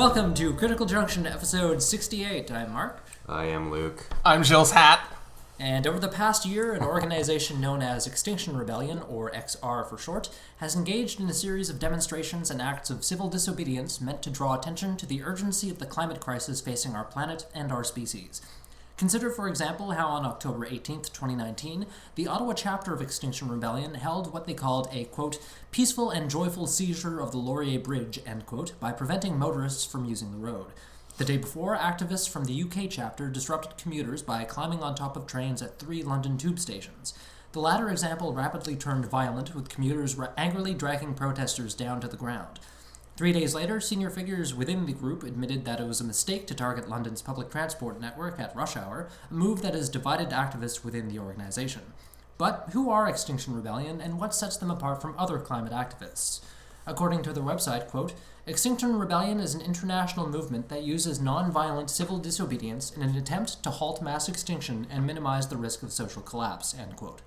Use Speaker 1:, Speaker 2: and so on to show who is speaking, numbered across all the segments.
Speaker 1: Welcome to Critical Junction, episode 68. I'm Mark.
Speaker 2: I am Luke.
Speaker 3: I'm Jill's hat.
Speaker 1: And over the past year, an organization known as Extinction Rebellion, or XR for short, has engaged in a series of demonstrations and acts of civil disobedience meant to draw attention to the urgency of the climate crisis facing our planet and our species. Consider, for example, how on October 18th, 2019, the Ottawa chapter of Extinction Rebellion held what they called a, quote, peaceful and joyful seizure of the Laurier Bridge, end quote, by preventing motorists from using the road. The day before, activists from the UK chapter disrupted commuters by climbing on top of trains at 3 London tube stations. The latter example rapidly turned violent, with commuters angrily dragging protesters down to the ground. 3 days later, senior figures within the group admitted that it was a mistake to target London's public transport network at rush hour, a move that has divided activists within the organization. But who are Extinction Rebellion, and what sets them apart from other climate activists? According to their website, quote, Extinction Rebellion is an international movement that uses non-violent civil disobedience in an attempt to halt mass extinction and minimize the risk of social collapse, end quote.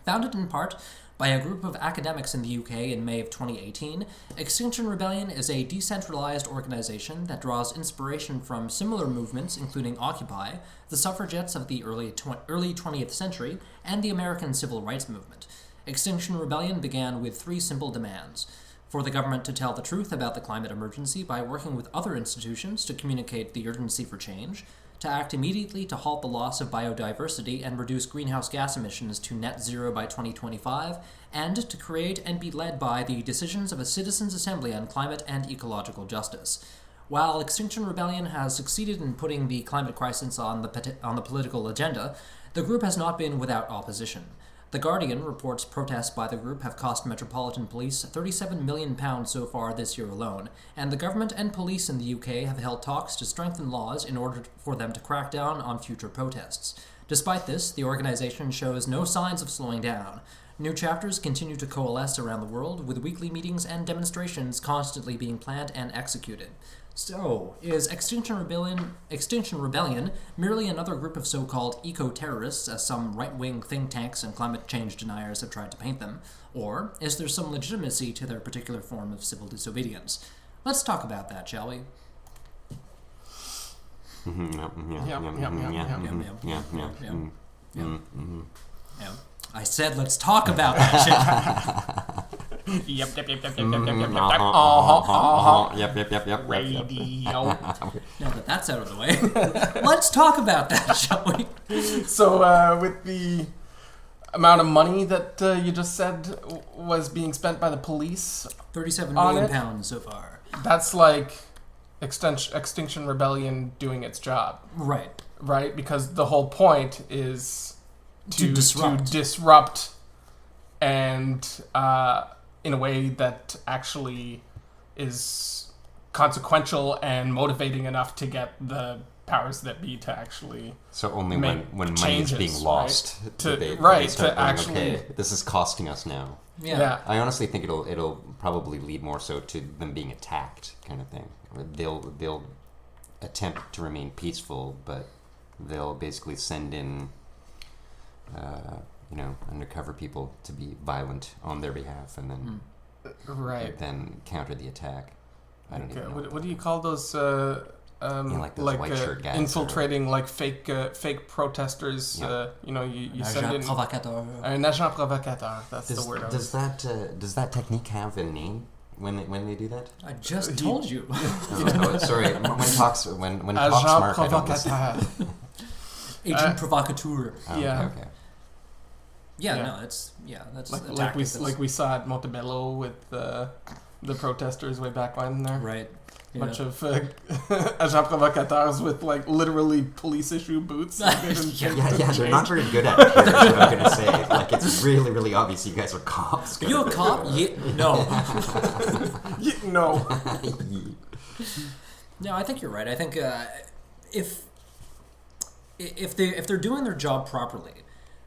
Speaker 1: Founded in part by a group of academics in the UK in May of 2018, Extinction Rebellion is a decentralized organization that draws inspiration from similar movements including Occupy, the suffragettes of the early 20th century, and the American Civil Rights Movement. Extinction Rebellion began with 3 simple demands: for the government to tell the truth about the climate emergency by working with other institutions to communicate the urgency for change, to act immediately to halt the loss of biodiversity and reduce greenhouse gas emissions to net zero by 2025, and to create and be led by the decisions of a citizens' assembly on climate and ecological justice. While Extinction Rebellion has succeeded in putting the climate crisis on the political agenda, the group has not been without opposition. The Guardian reports protests by the group have cost Metropolitan Police £37 million so far this year alone, and the government and police in the UK have held talks to strengthen laws in order for them to crack down on future protests. Despite this, the organization shows no signs of slowing down. New chapters continue to coalesce around the world, with weekly meetings and demonstrations constantly being planned and executed. So, is Extinction Rebellion merely another group of so-called eco-terrorists, as some right-wing think tanks and climate change deniers have tried to paint them? Or is there some legitimacy to their particular form of civil disobedience? Let's talk about that, shall we? I said let's talk about that shit.
Speaker 3: Yep. Radio.
Speaker 1: Now that that's out of the way, let's talk about that, shall we?
Speaker 3: So, with the amount of money that you just said was being spent by the police,
Speaker 1: £37 million so far.
Speaker 3: That's like Extinction Rebellion doing its job.
Speaker 1: Right.
Speaker 3: Because the whole point is to disrupt and in a way that actually is consequential and motivating enough to get the powers that be to actually
Speaker 2: so only when money is being lost,
Speaker 3: right?
Speaker 2: they start going,
Speaker 3: actually,
Speaker 2: okay, this is costing us now.
Speaker 1: Yeah.
Speaker 2: I honestly think it'll probably lead more so to them being attacked, kind of thing. They'll attempt to remain peaceful, but they'll basically send in undercover people to be violent on their behalf, and then then counter the attack. I don't even know.
Speaker 3: What do you call those?
Speaker 2: Like those white shirt guys
Speaker 3: infiltrating fake protesters.
Speaker 2: Yeah.
Speaker 3: You send in
Speaker 1: provocateur.
Speaker 3: Un agent provocateur. That's the word.
Speaker 2: Does that technique have a name when they do that?
Speaker 1: I just told you.
Speaker 2: Sorry. When talks
Speaker 3: Agent
Speaker 2: smart,
Speaker 3: provocateur.
Speaker 1: Agent provocateur.
Speaker 2: Okay.
Speaker 1: That's
Speaker 3: like we saw at Montebello with the protesters way back when there.
Speaker 1: Right.
Speaker 3: Bunch of agent provocateurs with literally police issue boots.
Speaker 2: They're not very good at it. Is what I'm gonna say. It's really, really obvious you guys are cops.
Speaker 1: You a cop? No.
Speaker 3: No.
Speaker 1: No, I think you're right. I think if they're doing their job properly,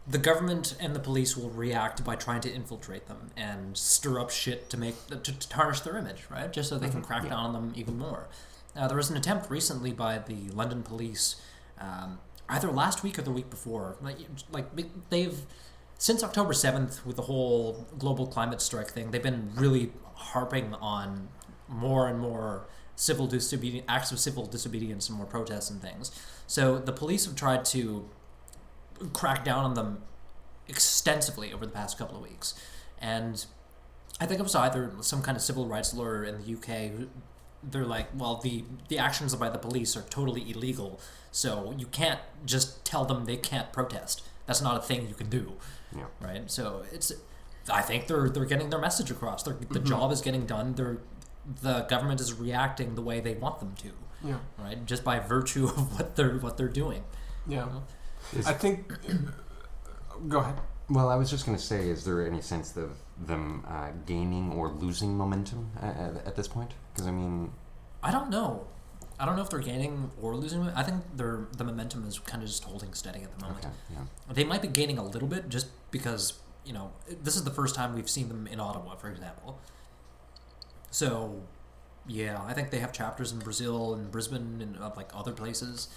Speaker 1: the government and the police will react by trying to infiltrate them and stir up shit to tarnish their image, right? Just so they can crack down on them even more. There was an attempt recently by the London police, either last week or the week before. They've since October 7th with the whole global climate strike thing. They've been really harping on more and more acts of civil disobedience and more protests and things. So the police have tried to crack down on them extensively over the past couple of weeks. And I think it was either some kind of civil rights lawyer in the UK who, they're like, well, the actions by the police are totally illegal, so you can't just tell them they can't protest. That's not a thing you can do.
Speaker 2: Yeah.
Speaker 1: Right? So I think they're getting their message across. The job is getting done. The government is reacting the way they want them to.
Speaker 3: Yeah.
Speaker 1: Right? Just by virtue of what they're doing.
Speaker 3: Yeah. I think. Go ahead.
Speaker 2: Well, I was just going to say, is there any sense of them gaining or losing momentum at this point? Because, I mean...
Speaker 1: I don't know. I don't know if they're gaining or losing. I think the momentum is kind of just holding steady at the moment.
Speaker 2: Okay, yeah.
Speaker 1: They might be gaining a little bit just because, this is the first time we've seen them in Ottawa, for example. So, yeah, I think they have chapters in Brazil and Brisbane and other places.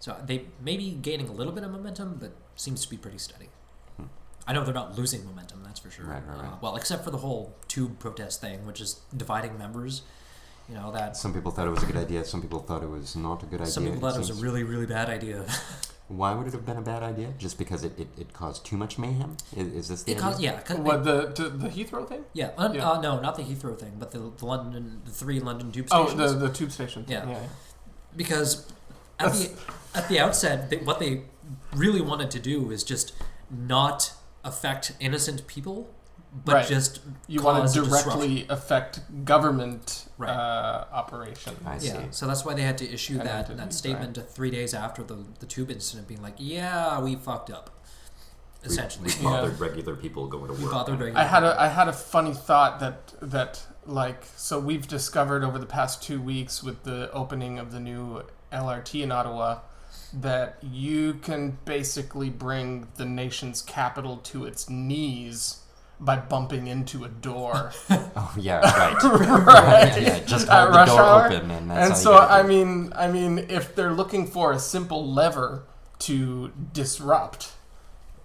Speaker 1: So they may be gaining a little bit of momentum, but seems to be pretty steady. I know they're not losing momentum, that's for sure.
Speaker 2: Right.
Speaker 1: Well, except for the whole tube protest thing, which is dividing members. That
Speaker 2: some people thought it was a good idea. Some people thought it was not a good idea.
Speaker 1: Some people thought it was a really, really bad idea.
Speaker 2: Why would it have been a bad idea? Just because it caused too much mayhem? Is this the idea?
Speaker 3: What, the Heathrow thing?
Speaker 1: Yeah. No, not the Heathrow thing, but the 3 London tube stations.
Speaker 3: Oh, the tube station.
Speaker 1: Yeah. Because at the outset, what they really wanted to do is just not affect innocent people, but just
Speaker 3: you want to directly affect government operation.
Speaker 2: I see.
Speaker 1: Yeah, so that's why they had to issue that statement 3 days after the tube incident, being like, "Yeah, we fucked up." Essentially,
Speaker 4: we bothered regular people going to work.
Speaker 3: I had a funny thought that so we've discovered over the past 2 weeks with the opening of the new LRT in Ottawa that you can basically bring the nation's capital to its knees by bumping into a door.
Speaker 2: Oh yeah, right.
Speaker 3: Right.
Speaker 2: Yeah, just
Speaker 3: at
Speaker 2: hold
Speaker 3: rush
Speaker 2: the door
Speaker 3: hour.
Speaker 2: Open, and that's
Speaker 3: And
Speaker 2: how
Speaker 3: so
Speaker 2: you
Speaker 3: I mean, if they're looking for a simple lever to disrupt,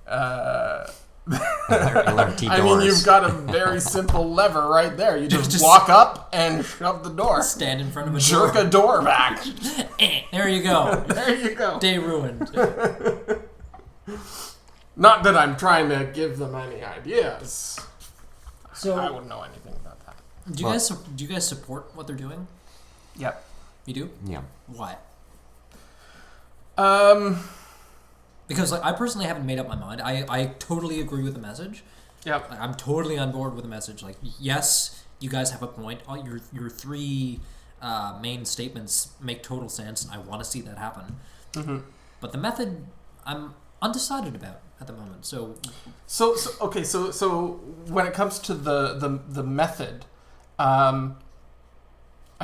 Speaker 2: LRT
Speaker 3: I mean, you've got a very simple lever right there. You just walk up and shove the door.
Speaker 1: Stand in front of a
Speaker 3: jerk a door back.
Speaker 1: There you go.
Speaker 3: There you go.
Speaker 1: Day ruined.
Speaker 3: Not that I'm trying to give them any ideas.
Speaker 1: So
Speaker 3: I wouldn't know anything about that.
Speaker 1: Do you guys support what they're doing?
Speaker 3: Yep.
Speaker 1: You do?
Speaker 2: Yeah.
Speaker 1: Why?
Speaker 3: Because
Speaker 1: I personally haven't made up my mind. I totally agree with the message.
Speaker 3: Yep.
Speaker 1: I'm totally on board with the message. Yes, you guys have a point. All your 3 main statements make total sense, and I want to see that happen.
Speaker 3: Mm-hmm.
Speaker 1: But the method, I'm undecided about at the moment. So
Speaker 3: when it comes to the method, I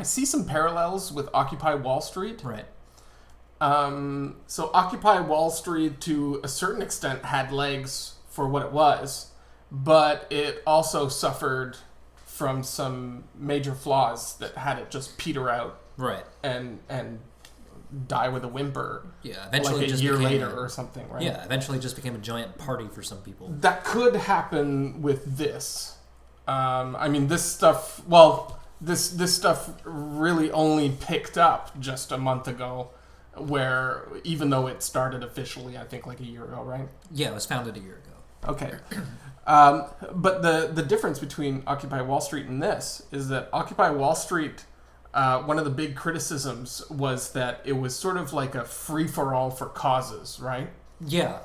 Speaker 3: see some parallels with Occupy Wall Street.
Speaker 1: Right.
Speaker 3: So Occupy Wall Street, to a certain extent, had legs for what it was, but it also suffered from some major flaws that had it just peter out.
Speaker 1: Right.
Speaker 3: And die with a whimper.
Speaker 1: Yeah, eventually
Speaker 3: like a
Speaker 1: just
Speaker 3: year
Speaker 1: became
Speaker 3: later or something, right?
Speaker 1: Yeah, eventually just became a giant party for some people.
Speaker 3: That could happen with this. I mean, this stuff. Well, this stuff really only picked up just a month ago, where even though it started officially, I think like a year ago, right?
Speaker 1: Yeah, it was founded a year ago.
Speaker 3: Okay. But the difference between Occupy Wall Street and this is that Occupy Wall Street, one of the big criticisms was that it was sort of like a free-for-all for causes, right?
Speaker 1: Yeah.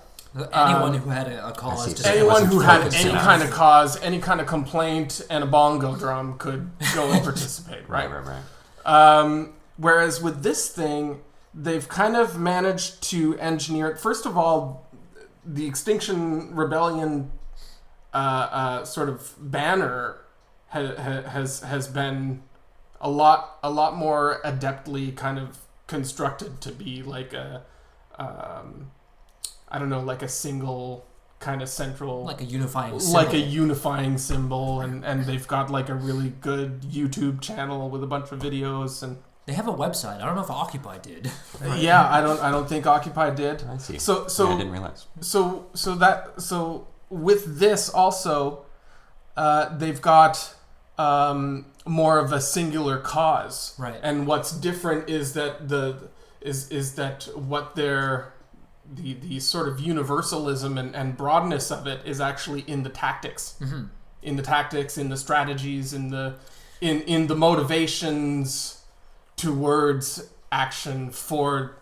Speaker 1: Anyone who had a cause.
Speaker 3: Anyone who had any kind of cause, any kind of complaint, and a bongo drum could go and participate, right?
Speaker 2: Right.
Speaker 3: Whereas with this thing, they've kind of managed to engineer it. First of all, the Extinction Rebellion sort of banner has been a lot more adeptly kind of constructed to be like a I don't know, like a single kind of central,
Speaker 1: like a unifying symbol.
Speaker 3: Like a unifying symbol, and they've got like a really good YouTube channel with a bunch of videos, and
Speaker 1: they have a website. I don't know if Occupy did.
Speaker 3: Right? Yeah, I don't think Occupy did.
Speaker 2: I see.
Speaker 3: So
Speaker 2: yeah, I didn't realize.
Speaker 3: So with this also, they've got more of a singular cause.
Speaker 1: Right.
Speaker 3: And what's different is that what they're the sort of universalism and broadness of it is actually in the tactics, in the strategies, in the motivations towards action for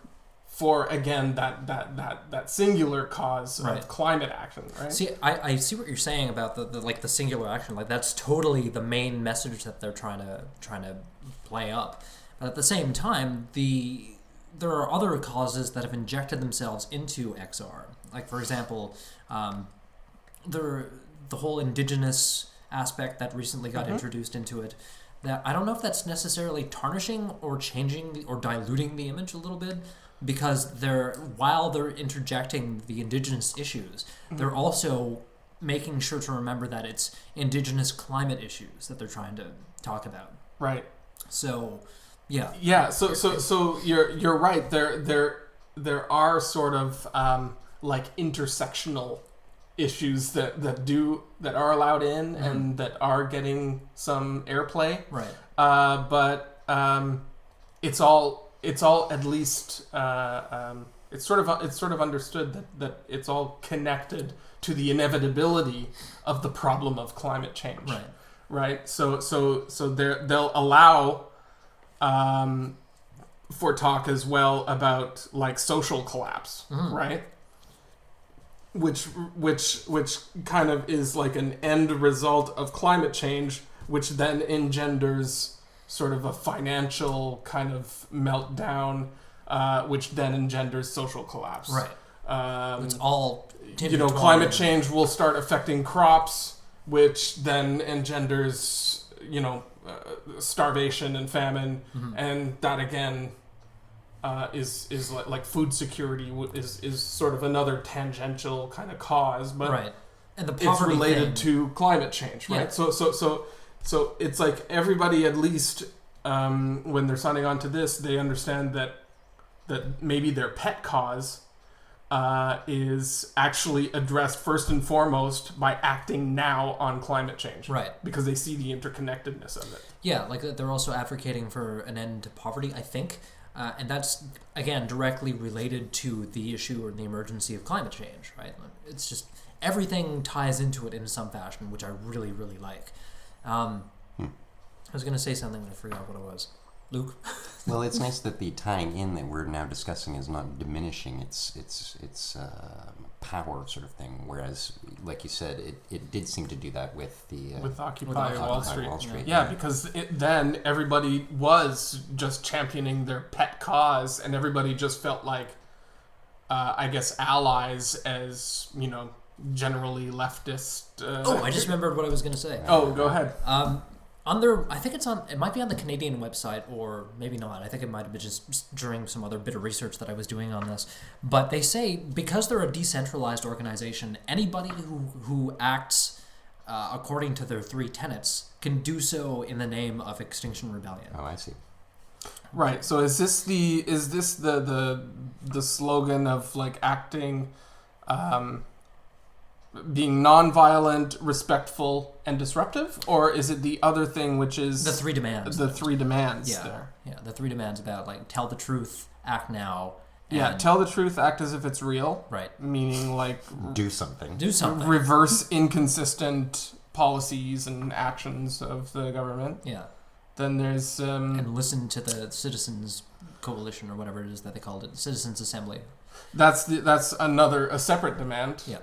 Speaker 3: again that singular cause of climate action. Right.
Speaker 1: See, I see what you're saying about the singular action. Like that's totally the main message that they're trying to play up. But at the same time, there are other causes that have injected themselves into XR. Like, for example, the whole indigenous aspect that recently got introduced into it. That I don't know if that's necessarily tarnishing or changing or diluting the image a little bit, because while they're interjecting the indigenous issues, they're also making sure to remember that it's indigenous climate issues that they're trying to talk about.
Speaker 3: Right.
Speaker 1: So... Yeah.
Speaker 3: Yeah. So you're right. There are sort of like intersectional issues that are allowed in and that are getting some airplay.
Speaker 1: Right.
Speaker 3: But it's all at least it's sort of understood that it's all connected to the inevitability of the problem of climate change.
Speaker 1: Right.
Speaker 3: Right. So they'll allow. For talk as well about like social collapse, right? Which kind of is like an end result of climate change, which then engenders sort of a financial kind of meltdown, which then engenders social collapse.
Speaker 1: Right. It's all
Speaker 3: climate change will start affecting crops, which then engenders starvation and famine, and that again is like food security is sort of another tangential kind of cause, but
Speaker 1: right. And the poverty
Speaker 3: it's related
Speaker 1: thing.
Speaker 3: to climate change, right?
Speaker 1: Yeah.
Speaker 3: So it's like everybody at least when they're signing on to this, they understand that maybe their pet cause is actually addressed first and foremost by acting now on climate change.
Speaker 1: Right.
Speaker 3: Because they see the interconnectedness of it.
Speaker 1: Yeah, like they're also advocating for an end to poverty, I think. And that's, again, directly related to the issue or the emergency of climate change, right? It's just, everything ties into it in some fashion, which I really, really like. I was going to say something and I forgot what it was. Luke?
Speaker 2: Well, it's nice that the tying in that we're now discussing is not diminishing its power sort of thing. Whereas, like you said, it did seem to do that with
Speaker 3: with Occupy Wall Street.
Speaker 2: Yeah,
Speaker 3: because then everybody was just championing their pet cause, and everybody just felt like, I guess, allies as generally leftist.
Speaker 1: I just remembered what I was going to say.
Speaker 3: Oh, go ahead.
Speaker 1: I think it might be on the Canadian website, or maybe not. I think it might have been just during some other bit of research that I was doing on this. But they say, because they're a decentralized organization, anybody who acts according to their 3 tenets can do so in the name of Extinction Rebellion.
Speaker 2: Oh, I see.
Speaker 3: Right. So is this the slogan of like acting, being non-violent, respectful, and disruptive, or is it the other thing, which is
Speaker 1: the 3 demands?
Speaker 3: The 3 demands.
Speaker 1: Yeah, the 3 demands about like tell the truth, act now.
Speaker 3: Tell the truth, act as if it's real.
Speaker 1: Right.
Speaker 3: Meaning like
Speaker 2: do something.
Speaker 3: Reverse inconsistent policies and actions of the government.
Speaker 1: Yeah.
Speaker 3: Then there's
Speaker 1: and listen to the Citizens Coalition or whatever it is that they called it, Citizens Assembly.
Speaker 3: That's a separate demand.
Speaker 1: Yeah.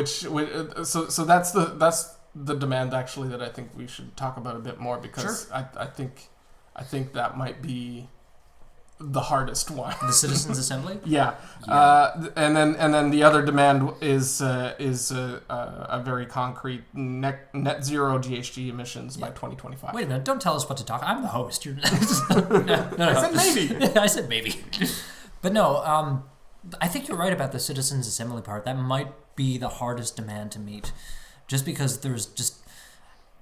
Speaker 3: So that's the demand actually that I think we should talk about a bit more, because sure. I think that might be the hardest one.
Speaker 1: The Citizens Assembly.
Speaker 3: Yeah. And then the other demand is a very concrete net zero GHG emissions by 2025.
Speaker 1: Wait a minute! Don't tell us what to talk. I'm the host. No.
Speaker 3: I said maybe.
Speaker 1: I said maybe. But no. I think you're right about the Citizens Assembly part. That might be the hardest demand to meet, just because there's just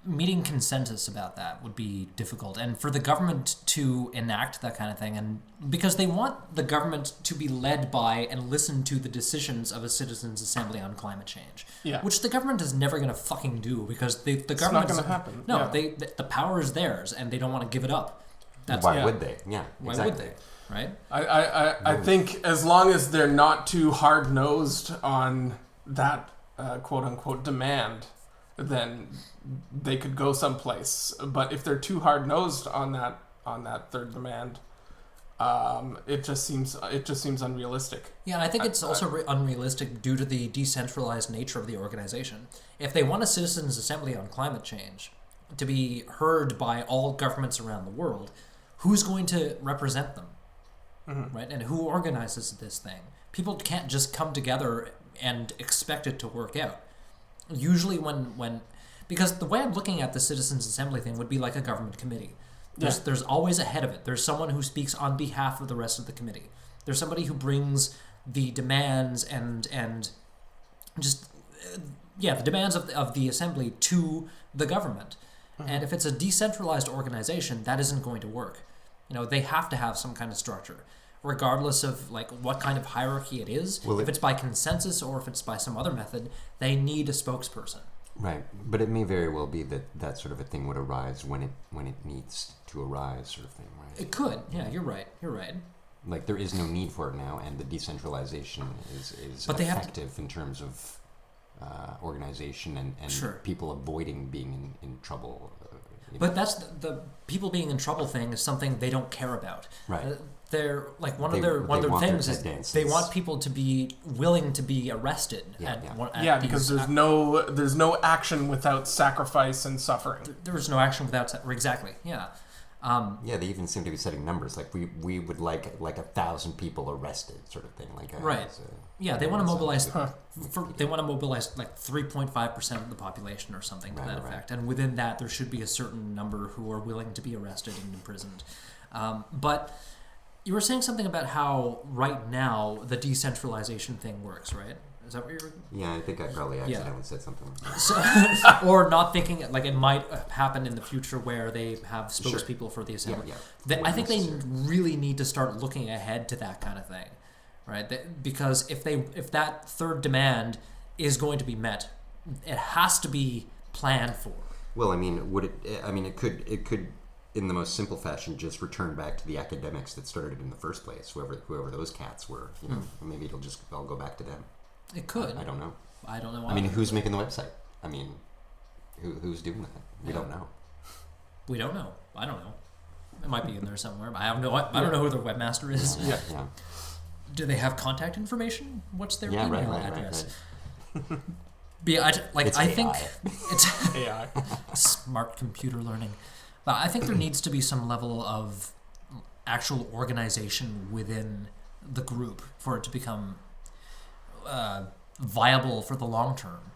Speaker 1: meeting consensus about that would be difficult, and for the government to enact that kind of thing, and because they want the government to be led by and listen to the decisions of a citizens' assembly on climate change, which the government is never going to fucking do, because the government,
Speaker 3: it's not going to happen.
Speaker 1: No, the power is theirs, and they don't want to give it up.
Speaker 2: Why would they? Yeah,
Speaker 1: why
Speaker 2: exactly.
Speaker 1: would they? Right?
Speaker 3: I think as long as they're not too hard nosed on that quote unquote demand, then they could go someplace. But if they're too hard nosed on that third demand, it just seems unrealistic.
Speaker 1: Yeah, and I think it's also unrealistic due to the decentralized nature of the organization. If they want a citizens' assembly on climate change to be heard by all governments around the world, who's going to represent them? Mm-hmm. Right? And who organizes this thing? People can't just come together and expect it to work out. Usually when because the way I'm looking at the citizens' assembly thing would be like a government committee. There's always a head of it. There's someone who speaks on behalf of the rest of the committee. There's somebody who brings the demands and just the demands of the assembly to the government. Mm-hmm. And if it's a decentralized organization, that isn't going to work. They have to have some kind of structure, regardless of like what kind of hierarchy it is. If it's by consensus or if it's by some other method, they need a spokesperson.
Speaker 2: Right, but it may very well be that sort of a thing would arise when it needs to arise, sort of thing, right?
Speaker 1: It could. Yeah, you're right.
Speaker 2: Like there is no need for it now, and the decentralization is effective in terms of organization and
Speaker 1: sure.
Speaker 2: people avoiding being in trouble.
Speaker 1: But that's the people being in trouble thing is something they don't care about.
Speaker 2: Right.
Speaker 1: They're like one of their things is they want people to be willing to be arrested.
Speaker 3: Because there's no action without sacrifice and suffering.
Speaker 1: There's no action without exactly. Yeah.
Speaker 2: They even seem to be setting numbers like we would like 1,000 people arrested, sort of thing.
Speaker 1: They want to mobilize. They want to mobilize like 3.5% of the population or something to that effect, and within that there should be a certain number who are willing to be arrested and imprisoned. But you were saying something about how right now the decentralization thing works, right? Is that what you're...
Speaker 2: Yeah, I think I probably accidentally said something.
Speaker 1: Or not thinking like it might happen in the future where they have spokespeople for the assembly. I think they really need to start looking ahead to that kind of thing, right? Because if that third demand is going to be met, it has to be planned for.
Speaker 2: Well, I mean, it could in the most simple fashion just return back to the academics that started it in the first place, whoever those cats were. Maybe it'll just all go back to them.
Speaker 1: It could.
Speaker 2: I don't know.
Speaker 1: Why.
Speaker 2: I mean, who's making the website? I mean, who's doing that? We don't know.
Speaker 1: We don't know. I don't know. It might be in there somewhere. But I don't know who their webmaster is.
Speaker 2: Yeah.
Speaker 1: Do they have contact information? What's their email address?
Speaker 2: Right.
Speaker 1: I think
Speaker 2: AI.
Speaker 1: it's
Speaker 3: AI.
Speaker 1: Smart computer learning. But I think there needs to be some level of actual organization within the group for it to become viable for the long term,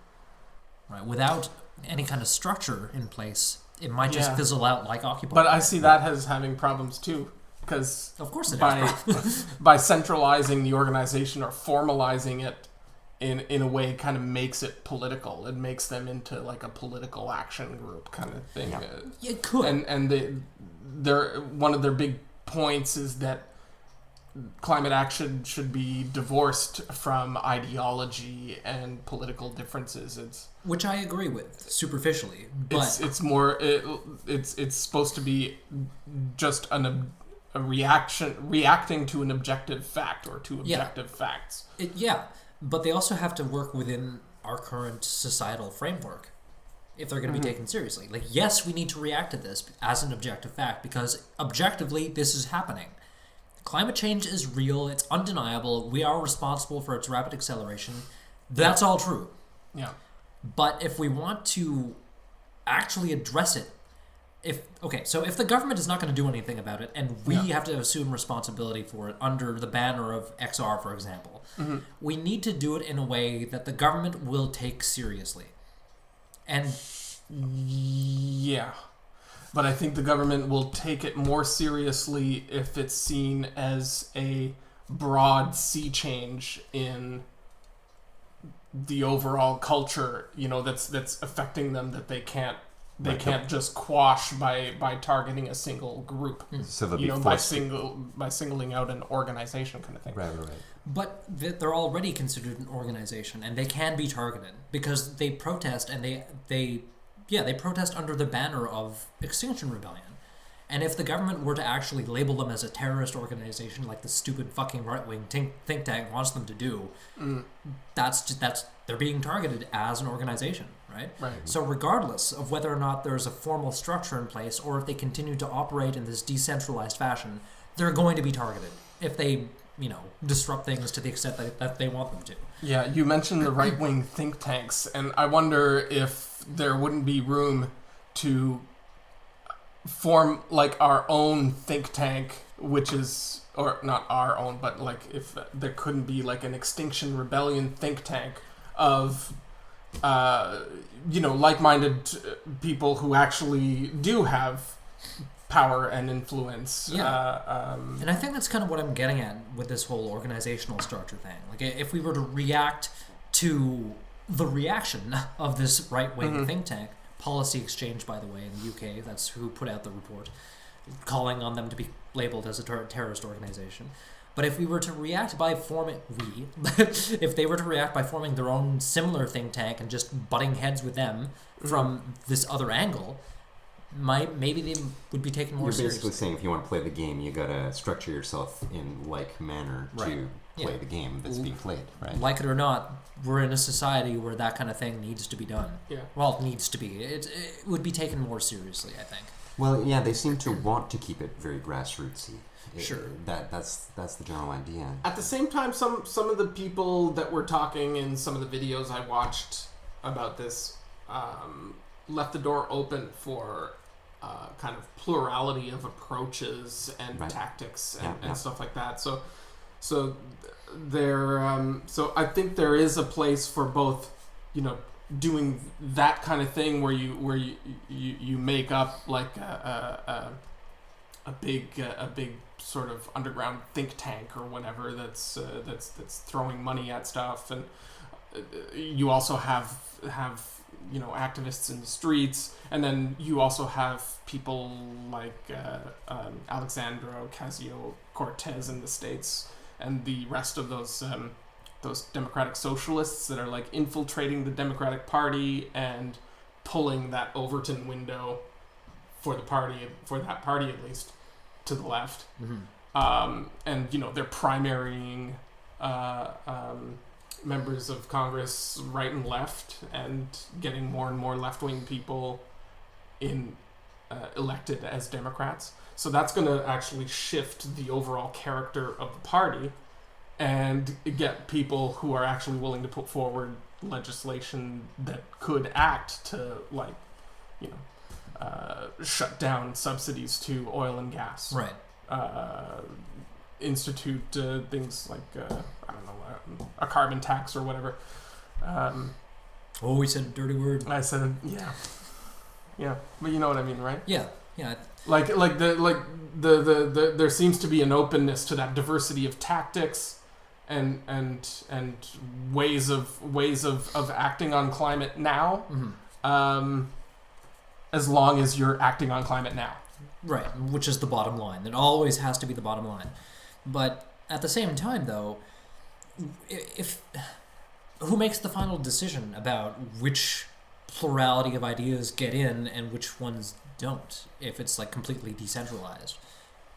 Speaker 1: right? Without any kind of structure in place, it might just fizzle out like Occupy.
Speaker 3: But I see that as having problems too, because
Speaker 1: of course
Speaker 3: by centralizing the organization or formalizing it in a way, kind of makes it political. It makes them into like a political action group kind of thing.
Speaker 1: Yeah, it could.
Speaker 3: And they're one of their big points is that climate action should be divorced from ideology and political differences.
Speaker 1: Which I agree with superficially, but
Speaker 3: it's supposed to be just a reacting to an objective fact or to objective facts.
Speaker 1: But they also have to work within our current societal framework if they're going to be taken seriously. Like, yes, we need to react to this as an objective fact because objectively this is happening. Climate change is real. It's undeniable. We are responsible for its rapid acceleration. That's all true.
Speaker 3: Yeah.
Speaker 1: But if we want to actually address it, if the government is not going to do anything about it, and we have to assume responsibility for it under the banner of XR, for example, we need to do it in a way that the government will take seriously. And
Speaker 3: but I think the government will take it more seriously if it's seen as a broad sea change in the overall culture, that's affecting them that they can't They can't just quash by targeting a single group.
Speaker 2: So they'll
Speaker 3: you
Speaker 2: be
Speaker 3: know,
Speaker 2: forced
Speaker 3: by singling out an organization kind of thing.
Speaker 2: Right.
Speaker 1: But they're already considered an organization, and they can be targeted because they protest, and they protest under the banner of Extinction Rebellion. And if the government were to actually label them as a terrorist organization, like the stupid fucking right-wing think tank wants them to do, that's they're being targeted as an organization, right?
Speaker 3: Right.
Speaker 1: So regardless of whether or not there's a formal structure in place, or if they continue to operate in this decentralized fashion, they're going to be targeted if they, disrupt things to the extent that they want them to.
Speaker 3: Yeah, you mentioned the right-wing think tanks, and I wonder if there wouldn't be room to form like our own think tank, which is, or not our own, but like if there couldn't be like an Extinction Rebellion think tank of like-minded people who actually do have power and influence.
Speaker 1: And I think that's kind of what I'm getting at with this whole organizational structure thing. Like, if we were to react to the reaction of this right-wing think tank, Policy Exchange, by the way, in the UK, that's who put out the report, calling on them to be labeled as a terrorist organization. But if we were to react by forming, if they were to react by forming their own similar think tank and just butting heads with them from this other angle, maybe they would be taken more seriously.
Speaker 2: You're basically saying if you want to play the game, you gotta structure yourself in like manner to play the game that's being played, right?
Speaker 1: Like it or not, we're in a society where that kind of thing needs to be done.
Speaker 3: Yeah.
Speaker 1: Well, it needs to be. It would be taken more seriously, I think.
Speaker 2: Well, yeah, they seem to want to keep it very grassrootsy.
Speaker 1: Sure.
Speaker 2: That's the general idea.
Speaker 3: At the same time, some of the people that were talking in some of the videos I watched about this left the door open for kind of plurality of approaches and tactics and stuff like that. So I think there is a place for both, doing that kind of thing where you make up like a big sort of underground think tank or whatever that's throwing money at stuff, and you also have activists in the streets, and then you also have people like Alexandra Ocasio-Cortez in the States, and the rest of those democratic socialists that are like infiltrating the Democratic Party and pulling that Overton window for that party at least to the left. And they're primarying members of Congress right and left, and getting more and more left-wing people elected as Democrats. So that's going to actually shift the overall character of the party and get people who are actually willing to put forward legislation that could act to, like, shut down subsidies to oil and gas.
Speaker 1: Right.
Speaker 3: Institute things like, a carbon tax or whatever.
Speaker 1: We said a dirty word.
Speaker 3: I said, yeah, but you know what I mean, right?
Speaker 1: Yeah.
Speaker 3: Like there seems to be an openness to that diversity of tactics and ways of acting on climate now. As long as you're acting on climate now.
Speaker 1: Right, which is the bottom line. It always has to be the bottom line. But at the same time, though, who makes the final decision about which plurality of ideas get in and which ones don't, if it's like completely decentralized,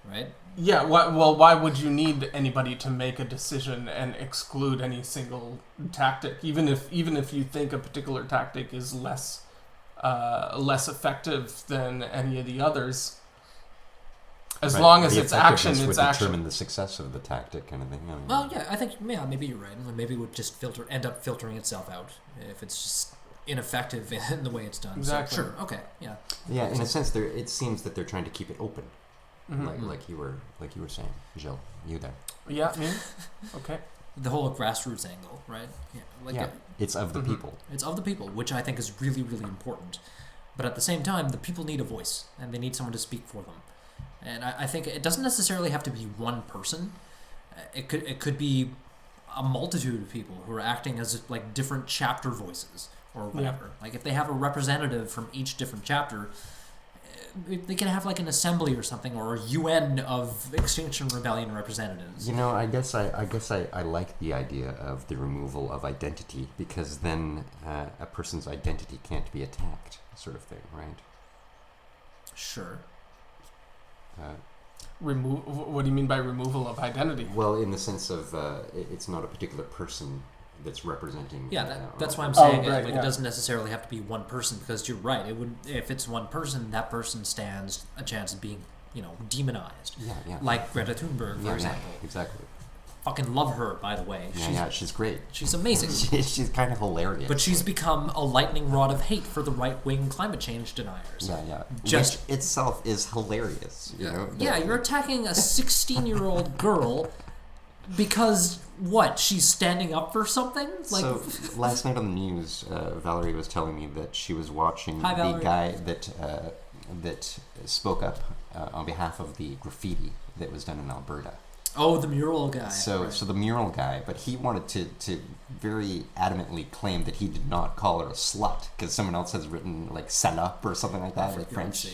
Speaker 1: right?
Speaker 3: Yeah, why would you need anybody to make a decision and exclude any single tactic, even if you think a particular tactic is less effective than any of the others? As long as it's action, it's action.
Speaker 2: Determine the success of the tactic, kind of thing.
Speaker 1: Well, yeah, I think maybe you're right. Maybe it would just end up filtering itself out if it's just ineffective in the way it's done.
Speaker 3: Exactly.
Speaker 1: So, sure. Okay. Yeah.
Speaker 2: Yeah. In a sense, it seems that they're trying to keep it open, like you were saying, Jill. You there?
Speaker 3: Yeah. Me. Okay.
Speaker 1: The whole grassroots angle, right? Yeah.
Speaker 2: It's of the people.
Speaker 1: It's of the people, which I think is really, really important. But at the same time, the people need a voice, and they need someone to speak for them. And I think it doesn't necessarily have to be one person. It could be a multitude of people who are acting as like different chapter voices or whatever. Like if they have a representative from each different chapter, they can have like an assembly or something, or a UN of Extinction Rebellion representatives.
Speaker 2: I guess I like the idea of the removal of identity, because then a person's identity can't be attacked, sort of thing, right?
Speaker 1: Sure.
Speaker 3: What do you mean by removal of identity?
Speaker 2: Well, in the sense of it's not a particular person that's representing.
Speaker 1: Yeah, that's why I'm saying it doesn't necessarily have to be one person, because you're right. It would, if it's one person, that person stands a chance of being, demonized.
Speaker 2: Yeah.
Speaker 1: Like Greta Thunberg, for example.
Speaker 2: Yeah, exactly.
Speaker 1: Fucking love her, by the way.
Speaker 2: She's great.
Speaker 1: She's amazing.
Speaker 2: She's kind of hilarious.
Speaker 1: But she's become a lightning rod of hate for the right-wing climate change deniers.
Speaker 2: Yeah.
Speaker 1: Which
Speaker 2: itself is hilarious.
Speaker 1: Yeah, you're attacking a 16-year-old girl because, what, she's standing up for something?
Speaker 2: So, last night on the news, Valerie was telling me that she was watching
Speaker 1: Hi,
Speaker 2: the guy that spoke up on behalf of the graffiti that was done in Alberta.
Speaker 1: Oh, the mural guy.
Speaker 2: So the mural guy, but he wanted to very adamantly claim that he did not call her a slut, because someone else has written like "salope" or something like that, like French.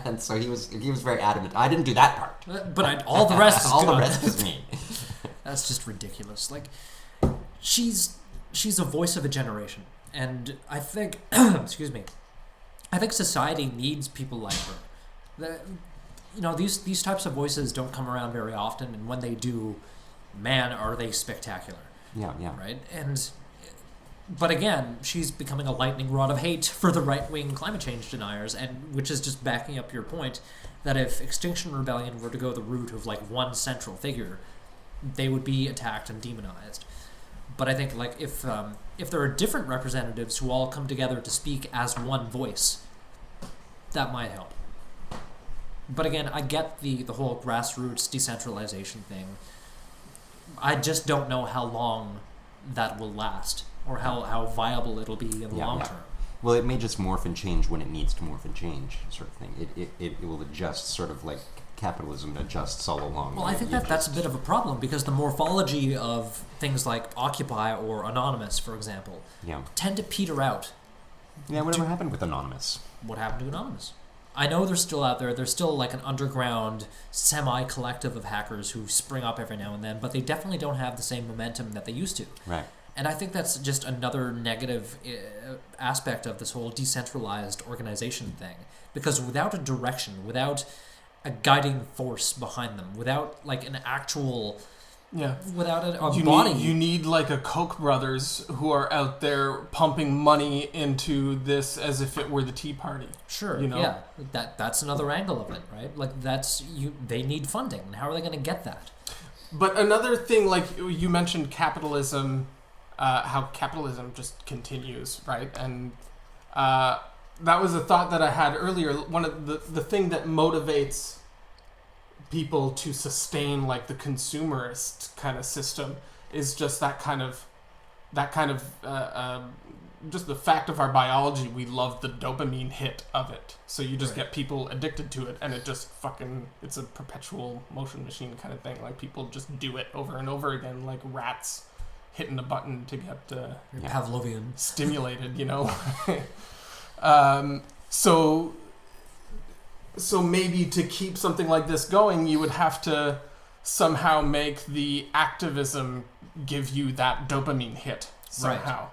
Speaker 2: And so he was very adamant. I didn't do that part.
Speaker 1: But all the rest is
Speaker 2: all
Speaker 1: good.
Speaker 2: the rest is me.
Speaker 1: That's just ridiculous. Like, she's a voice of a generation, and I think, excuse me, I think society needs people like her. These types of voices don't come around very often, and when they do, man, are they spectacular.
Speaker 2: Yeah.
Speaker 1: Right? But again, she's becoming a lightning rod of hate for the right-wing climate change deniers, and which is just backing up your point that if Extinction Rebellion were to go the route of like one central figure, they would be attacked and demonized. But I think like if there are different representatives who all come together to speak as one voice, that might help. But again, I get the whole grassroots decentralization thing. I just don't know how long that will last, or how viable it'll be in the long term.
Speaker 2: Well, it may just morph and change when it needs to morph and change, sort of thing. It will adjust, sort of like capitalism adjusts all along.
Speaker 1: Well, I think that's a bit of a problem, because the morphology of things like Occupy or Anonymous, for example, tend to peter out.
Speaker 2: Yeah, whatever happened with Anonymous?
Speaker 1: What happened to Anonymous? I know they're still out there. They're still like an underground semi-collective of hackers who spring up every now and then, but they definitely don't have the same momentum that they used to.
Speaker 2: Right.
Speaker 1: And I think that's just another negative aspect of this whole decentralized organization thing. Because without a direction, without a guiding force behind them, without like an actual... without a body.
Speaker 3: You need like a Koch brothers who are out there pumping money into this as if it were the Tea Party.
Speaker 1: Sure, yeah. That's another angle of it, right? Like they need funding. And how are they going to get that?
Speaker 3: But another thing, like you mentioned capitalism, how capitalism just continues, right? And that was a thought that I had earlier. One of the thing that motivates people to sustain like the consumerist kind of system is just that kind of just the fact of our biology. We love the dopamine hit of it, so you just get people addicted to it, and it just it's a perpetual motion machine kind of thing. Like people just do it over and over again, like rats hitting a button to get
Speaker 1: Pavlovian
Speaker 3: stimulated, So maybe to keep something like this going, you would have to somehow make the activism give you that dopamine hit somehow.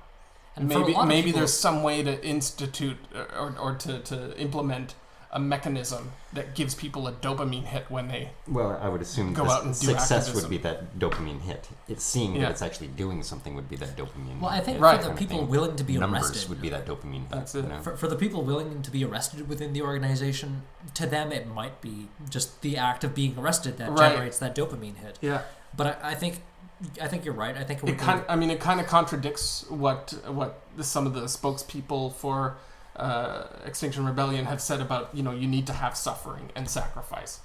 Speaker 3: Right. And maybe there's some way to institute or to implement a mechanism that gives people a dopamine hit when they
Speaker 2: I would assume
Speaker 3: go out and do
Speaker 2: success
Speaker 3: activism.
Speaker 2: Would be that dopamine hit. It's seeing that it's actually doing something would be that dopamine.
Speaker 1: Well, I think
Speaker 2: hit
Speaker 1: for the people willing to be arrested,
Speaker 2: would be that dopamine.
Speaker 3: That's
Speaker 2: hit,
Speaker 3: it.
Speaker 1: For the people willing to be arrested within the organization, to them it might be just the act of being arrested that generates that dopamine hit.
Speaker 3: Yeah.
Speaker 1: But I think you're right. I think it
Speaker 3: kind of contradicts what some of the spokespeople for Extinction Rebellion have said about, you need to have suffering and sacrifice,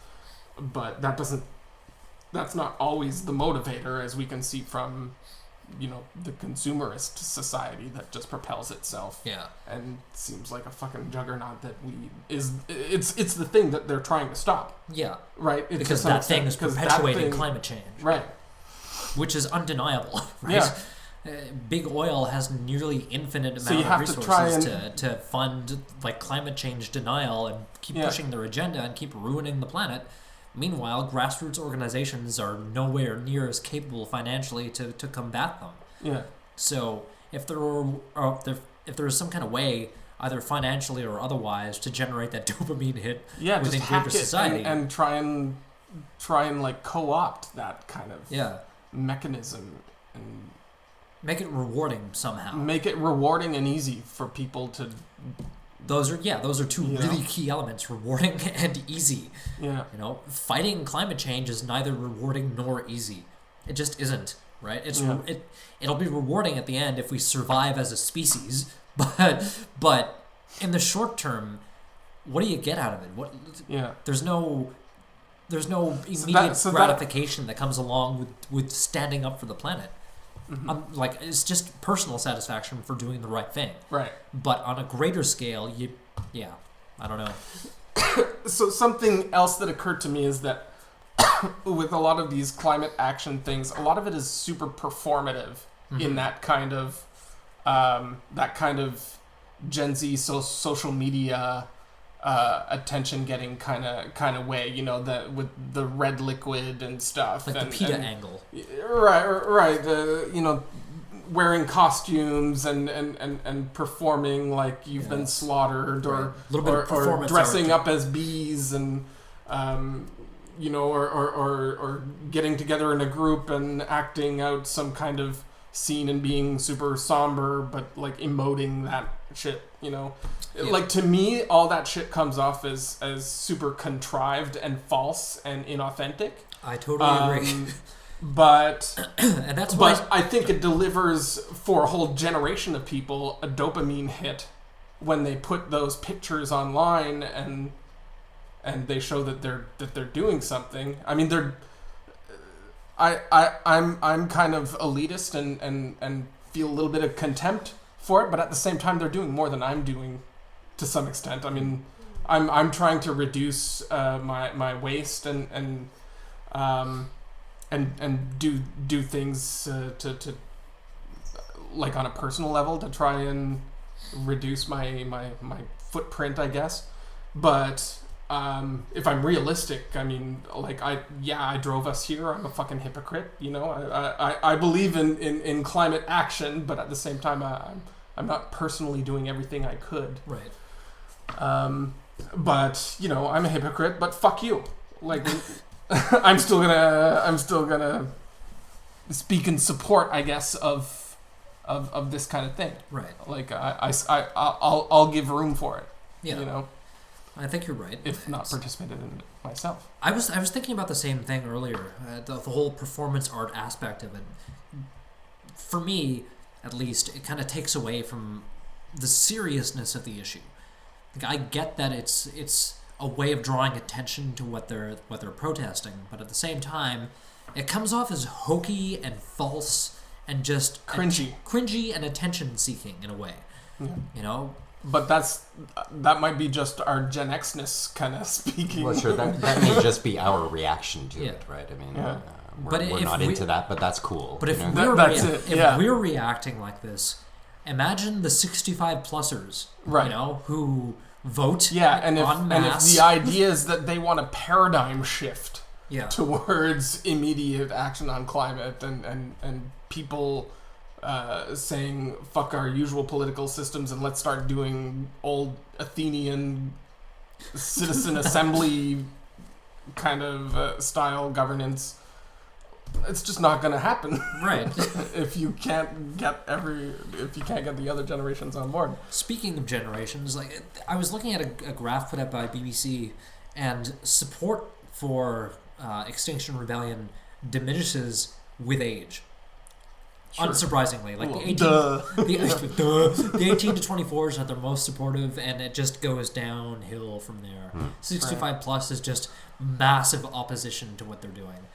Speaker 3: but that's not always the motivator, as we can see from the consumerist society that just propels itself and seems like a fucking juggernaut it's the thing that they're trying to stop, right?
Speaker 1: Because that thing is perpetuating climate change,
Speaker 3: right?
Speaker 1: which is undeniable, right?
Speaker 3: Yeah.
Speaker 1: Big oil has nearly infinite amount of resources to fund like climate change denial and keep pushing their agenda and keep ruining the planet. Meanwhile, grassroots organizations are nowhere near as capable financially to combat them.
Speaker 3: Yeah.
Speaker 1: So if there is some kind of way, either financially or otherwise, to generate that dopamine hit within greater society,
Speaker 3: and try and like co-opt that kind of mechanism and
Speaker 1: make it rewarding somehow.
Speaker 3: Make it rewarding and easy for people to.
Speaker 1: Those are two really key elements: rewarding and easy.
Speaker 3: Yeah.
Speaker 1: Fighting climate change is neither rewarding nor easy. It just isn't, right? It'll be rewarding at the end if we survive as a species, but in the short term, what do you get out of it? There's no immediate gratification that comes along with standing up for the planet. Mm-hmm. It's just personal satisfaction for doing the right thing.
Speaker 3: Right.
Speaker 1: But on a greater scale, I don't know.
Speaker 3: So something else that occurred to me is that with a lot of these climate action things, a lot of it is super performative in that kind of Gen Z social media attention getting kind of way, with the red liquid and stuff,
Speaker 1: like the PETA angle,
Speaker 3: right, wearing costumes and performing like you've been slaughtered, or dressing up as bees, and or getting together in a group and acting out some kind of scene and being super somber, but like emoting that shit, Like, to me, all that shit comes off as super contrived and false and inauthentic.
Speaker 1: I totally agree.
Speaker 3: But
Speaker 1: and that's why
Speaker 3: I think it delivers for a whole generation of people a dopamine hit when they put those pictures online and they show that they're doing something. I mean, I'm kind of elitist and feel a little bit of contempt for it, but at the same time, they're doing more than I'm doing to some extent. I mean, I'm trying to reduce my waste and do things to like on a personal level to try and reduce my footprint, I guess. But if I'm realistic, I mean, like I drove us here. I'm a fucking hypocrite, I believe in climate action, but at the same time, I'm not personally doing everything I could.
Speaker 1: Right.
Speaker 3: But I'm a hypocrite. But fuck you. Like, I'm still gonna speak in support, I guess, of this kind of thing.
Speaker 1: Right.
Speaker 3: Like I'll give room for it.
Speaker 1: Yeah. I think you're right.
Speaker 3: If not participated in it myself.
Speaker 1: I was thinking about the same thing earlier. The whole performance art aspect of it. For me, at least, it kind of takes away from the seriousness of the issue. Like, I get that it's a way of drawing attention to what they're protesting, but at the same time, it comes off as hokey and false and just
Speaker 3: cringy
Speaker 1: and attention seeking in a way.
Speaker 3: Yeah. But that might be just our Gen X-ness kind of speaking.
Speaker 2: Well, sure, that may just be our reaction to it, right? I mean, we're not into that, but that's cool.
Speaker 1: But if we're reacting like this, imagine the 65-plussers,
Speaker 3: right?
Speaker 1: Who vote
Speaker 3: and
Speaker 1: if
Speaker 3: the idea is that they want a paradigm shift
Speaker 1: towards
Speaker 3: immediate action on climate and people saying fuck our usual political systems and let's start doing old Athenian citizen assembly kind of style governance. It's just not going to happen,
Speaker 1: right?
Speaker 3: if you can't get the other generations on board.
Speaker 1: Speaking of generations, like I was looking at a graph put up by BBC, and support for Extinction Rebellion diminishes with age. Sure. Unsurprisingly, like the 18 to 24s are the most supportive, and it just goes downhill from there. 65 plus is just massive opposition to what they're doing.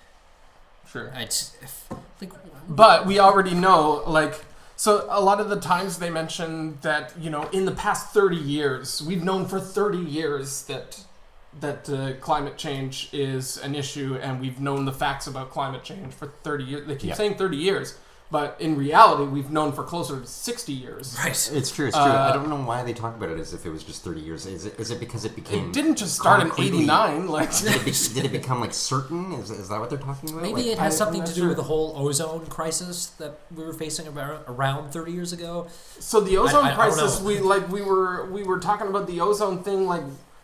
Speaker 3: Sure.
Speaker 1: But
Speaker 3: we already know, so a lot of the times they mention that, in the past 30 years, we've known for 30 years that climate change is an issue, and we've known the facts about climate change for 30 years. They keep saying 30 years, but in reality, we've known for closer to 60 years.
Speaker 1: Right.
Speaker 2: It's true. I don't know why they talk about it as if it was just 30 years. Is it because it became...
Speaker 3: It didn't just start in 89.
Speaker 2: Did it become, like, certain? Is that what they're talking about?
Speaker 1: Maybe
Speaker 2: like,
Speaker 1: it has something to do with the whole ozone crisis that we were facing around 30 years ago.
Speaker 3: So the ozone crisis, we were talking about the ozone thing, like,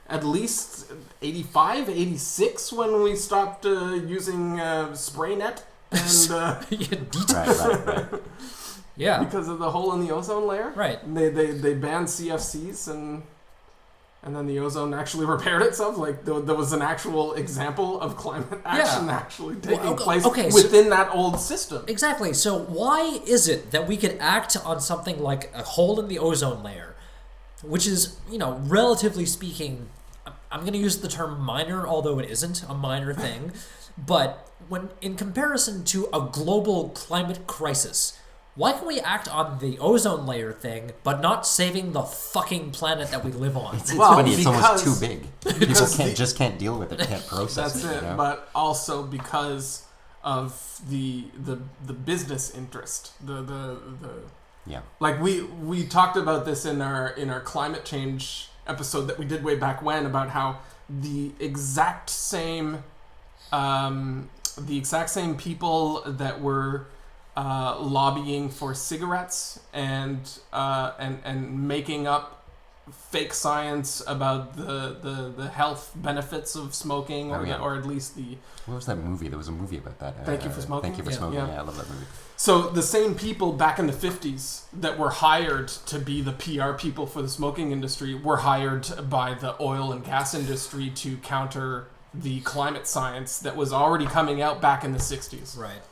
Speaker 3: at least 85, 86 when we stopped using spray net. And,
Speaker 2: right.
Speaker 1: Yeah.
Speaker 3: Because of the hole in the ozone layer.
Speaker 1: Right.
Speaker 3: They banned CFCs and then the ozone actually repaired itself. Like there was an actual example of climate action actually taking place within that old system.
Speaker 1: Exactly. So why is it that we could act on something like a hole in the ozone layer, which is, relatively speaking, I'm going to use the term minor, although it isn't a minor thing, but when in comparison to a global climate crisis, why can we act on the ozone layer thing, but not saving the fucking planet that we live on?
Speaker 2: It's funny. It's almost too big. People can't deal with it. Can't process it.
Speaker 3: That's it. But also because of the business interest. Like we talked about this in our climate change episode that we did way back when about how the exact same people that were lobbying for cigarettes and making up fake science about the health benefits of smoking, or at least the...
Speaker 2: What was that movie? There was a movie about that.
Speaker 3: Thank You for Smoking?
Speaker 2: Thank You for Smoking. Yeah, I love that movie.
Speaker 3: So the same people back in the 50s that were hired to be the PR people for the smoking industry were hired by the oil and gas industry to counter the climate science that was already coming out back in the 60s.
Speaker 1: Right.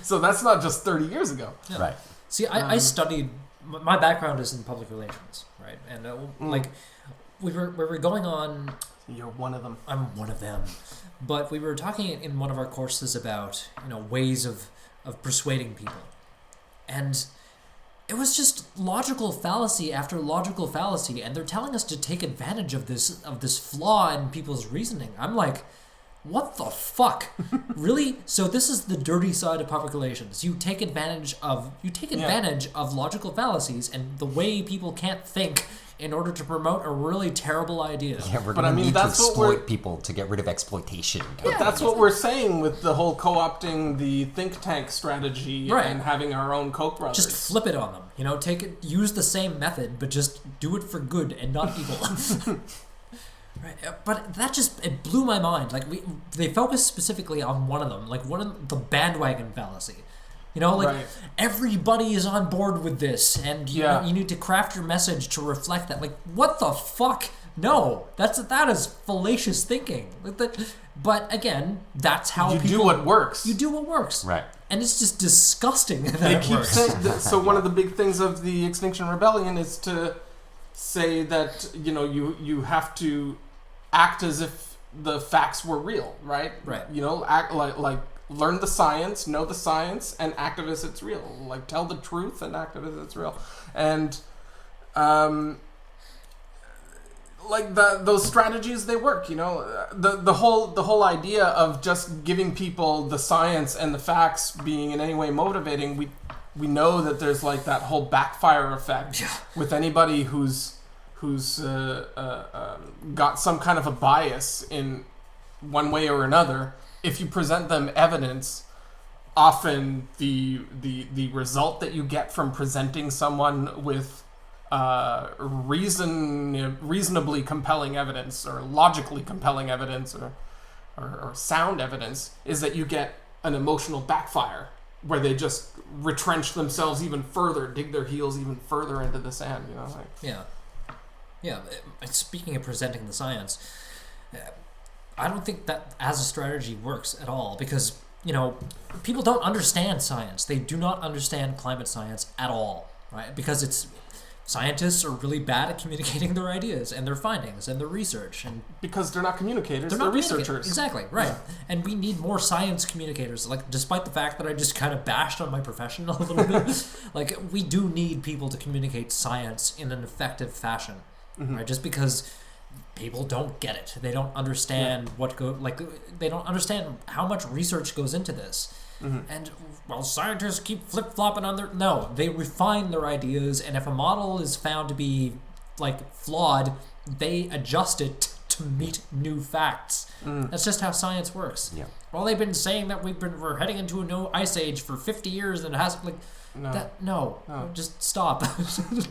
Speaker 3: So that's not just 30 years ago.
Speaker 1: Yeah. Right. See, I studied... My background is in public relations, right? And we were going on...
Speaker 3: You're one of them.
Speaker 1: I'm one of them. But we were talking in one of our courses about, ways of persuading people. And it was just logical fallacy after logical fallacy, and they're telling us to take advantage of this flaw in people's reasoning. I'm like, what the fuck? Really? So this is the dirty side of public relations. You take advantage of logical fallacies and the way people can't think in order to promote a really terrible idea.
Speaker 2: Yeah, we're going to need to exploit people to get rid of exploitation.
Speaker 3: But that's what we're saying with the whole co-opting the think tank strategy and having our own Koch brothers.
Speaker 1: Just flip it on them. Use the same method, but just do it for good and not evil. Right, but it blew my mind. Like they focused specifically on one of them, like the bandwagon fallacy. Everybody is on board with this, and you need to craft your message to reflect that. Like, what the fuck? No, that is fallacious thinking. But again, that's how
Speaker 3: you do what works.
Speaker 1: You do what works,
Speaker 2: right?
Speaker 1: And it's just disgusting that
Speaker 3: they
Speaker 1: it
Speaker 3: keep
Speaker 1: works.
Speaker 3: saying that, so one of the big things of the Extinction Rebellion is to say that you have to act as if the facts were real, right?
Speaker 1: Right.
Speaker 3: Act like learn the science, know the science, and act as if it's real. Like tell the truth and act as if it's real. And those strategies, they work. The whole idea of just giving people the science and the facts being in any way motivating, we know that there's like that whole backfire effect with anybody who's got some kind of a bias in one way or another. If you present them evidence, often the result that you get from presenting someone with reasonably compelling evidence or logically compelling evidence or sound evidence is that you get an emotional backfire where they just retrench themselves even further, dig their heels even further into the sand.
Speaker 1: Yeah. Speaking of presenting the science, I don't think that as a strategy works at all because, people don't understand science. They do not understand climate science at all, right? Because scientists are really bad at communicating their ideas and their findings and their research. And
Speaker 3: because they're not communicators, they're researchers.
Speaker 1: Exactly, right. Yeah. And we need more science communicators. Like, despite the fact that I just kind of bashed on my profession a little bit, we do need people to communicate science in an effective fashion. Mm-hmm. Right? Just because people don't get it. They don't understand they don't understand how much research goes into this. And scientists keep flip-flopping on their... No, they refine their ideas, and if a model is found to be flawed, they adjust it to meet new facts. That's just how science works.
Speaker 2: Yeah.
Speaker 1: Well, they've been saying that we're heading into a new ice age for 50 years, and it has No. Just stop.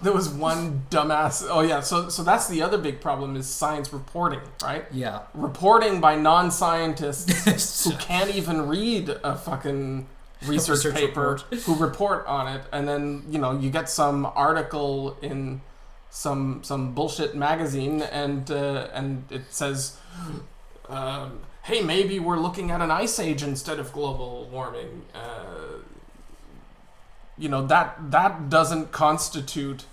Speaker 3: There was one dumbass. Oh yeah, so that's the other big problem is science reporting, right?
Speaker 1: Yeah.
Speaker 3: Reporting by non-scientists who can't even read a fucking research paper who report on it, and then you get some article in some bullshit magazine, and it says, hey, maybe we're looking at an ice age instead of global warming. That doesn't constitute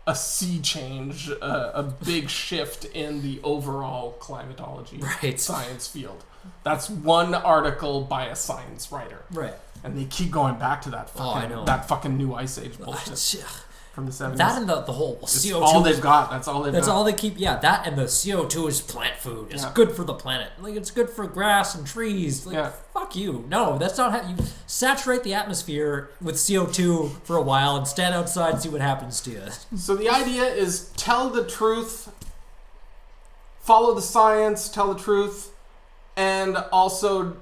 Speaker 3: a sea change, a big shift in the overall climatology science field. That's one article by a science writer.
Speaker 1: Right.
Speaker 3: And they keep going back to that fucking new ice age bullshit from the 70s.
Speaker 1: That and the whole CO2.
Speaker 3: All they've got. That's all they've got.
Speaker 1: That's all they keep. Yeah, that and the CO2 is plant food. It's good for the planet. It's good for grass and trees. Fuck you. No, that's not how you saturate the atmosphere with CO2 for a while and stand outside and see what happens to you.
Speaker 3: So the idea is tell the truth, follow the science, tell the truth, and also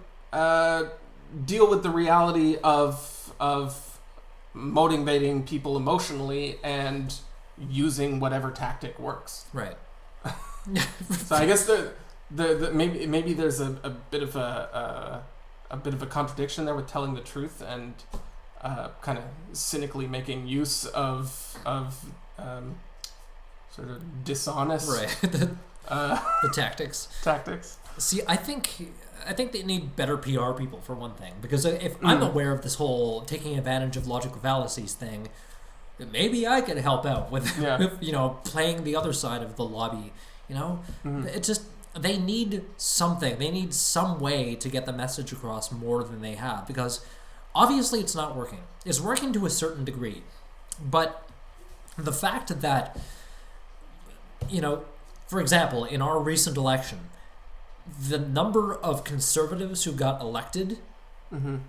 Speaker 3: deal with the reality of motivating people emotionally and using whatever tactic works.
Speaker 1: Right.
Speaker 3: So I guess the maybe there's a bit of a contradiction there with telling the truth and kind of cynically making use of sort of dishonest
Speaker 1: the tactics. See, I think they need better PR people for one thing, because if I'm aware of this whole taking advantage of logical fallacies thing, maybe I could help out with playing the other side of the lobby. It just, they need something. They need some way to get the message across more than they have, because obviously it's not working. It's working to a certain degree, but the fact that for example, in our recent election, the number of conservatives who got elected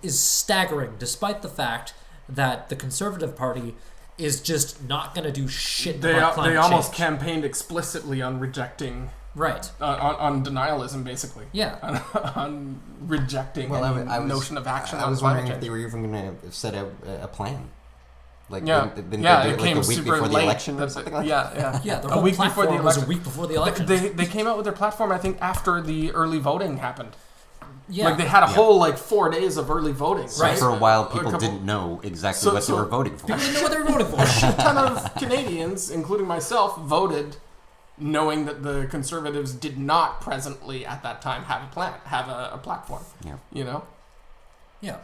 Speaker 1: is staggering, despite the fact that the Conservative Party is just not going to do shit about climate change. They almost
Speaker 3: campaigned explicitly on rejecting...
Speaker 1: Right.
Speaker 3: On denialism, basically.
Speaker 1: Yeah.
Speaker 3: on rejecting any notion of action on climate change.
Speaker 2: I was wondering if they were even going to set out a plan.
Speaker 3: It came
Speaker 2: a week
Speaker 3: super
Speaker 2: before
Speaker 3: late.
Speaker 2: the election or something like that.
Speaker 1: Yeah, the whole platform was a week before the election.
Speaker 3: They came out with their platform, I think, after the early voting happened.
Speaker 1: Yeah.
Speaker 3: They had a whole 4 days of early voting.
Speaker 2: Right. So for a while, people didn't know exactly what they were voting for.
Speaker 1: People didn't know what they were voting for.
Speaker 3: A shit ton of Canadians, including myself, voted knowing that the Conservatives did not presently at that time have a platform.
Speaker 2: Yeah.
Speaker 1: Yeah.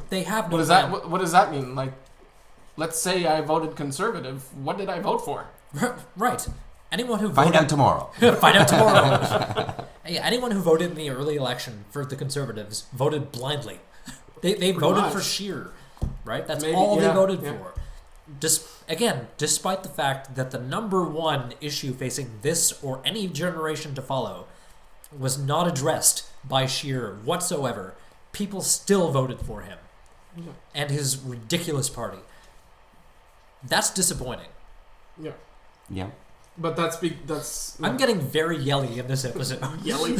Speaker 1: They have no
Speaker 3: What does that mean? Let's say I voted Conservative. What did I vote for?
Speaker 1: Right. Anyone who
Speaker 2: Find out tomorrow.
Speaker 1: Find out tomorrow. Anyone who voted in the early election for the Conservatives voted blindly. They voted for Scheer, right? That's all they voted for. Despite the fact that the number one issue facing this or any generation to follow was not addressed by Scheer whatsoever, people still voted for him and his ridiculous party. That's disappointing.
Speaker 3: Yeah.
Speaker 2: Yeah.
Speaker 3: But that's.
Speaker 1: I'm getting very yelly in this episode.
Speaker 3: Yelly.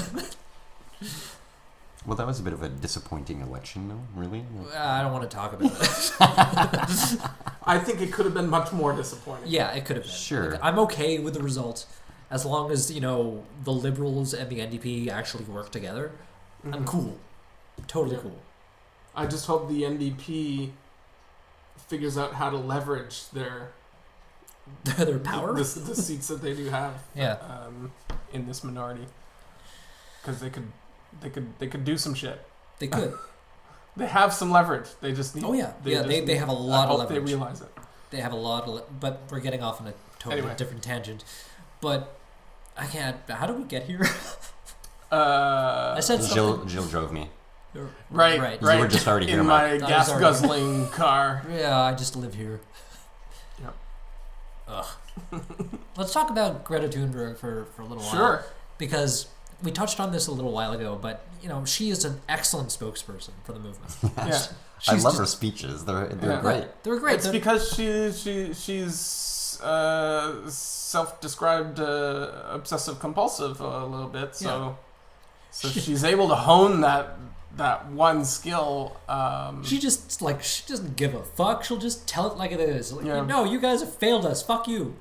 Speaker 2: Well, that was a bit of a disappointing election, though. Really.
Speaker 1: I don't want to talk about it.
Speaker 3: I think it could have been much more disappointing.
Speaker 1: Yeah, it could have been.
Speaker 2: Sure.
Speaker 1: I'm okay with the result, as long as the Liberals and the NDP actually work together. Mm-hmm. I'm cool. Totally cool.
Speaker 3: I just hope the NDP figures out how to leverage their
Speaker 1: power,
Speaker 3: the seats that they do have, in this minority, because they could do some shit.
Speaker 1: They could.
Speaker 3: They have some leverage. They just need.
Speaker 1: Oh yeah, they have a lot of leverage.
Speaker 3: They realize it.
Speaker 1: They have a lot of, but we're getting off on a totally different tangent. But I can't. How did we get here? I said something.
Speaker 2: Jill drove me.
Speaker 3: Right.
Speaker 2: You were just already here.
Speaker 3: In my gas guzzling car.
Speaker 1: Yeah, I just live here.
Speaker 3: Yep.
Speaker 1: Ugh. Let's talk about Greta Thunberg for a little while.
Speaker 3: Sure.
Speaker 1: Because we touched on this a little while ago, but she is an excellent spokesperson for the movement.
Speaker 3: Yeah.
Speaker 2: I love her speeches. They're great.
Speaker 1: They're great.
Speaker 3: It's because she's self-described obsessive compulsive a little bit, so she's able to hone that one skill.
Speaker 1: She doesn't give a fuck. She'll just tell it like it is. No, you guys have failed us. Fuck you.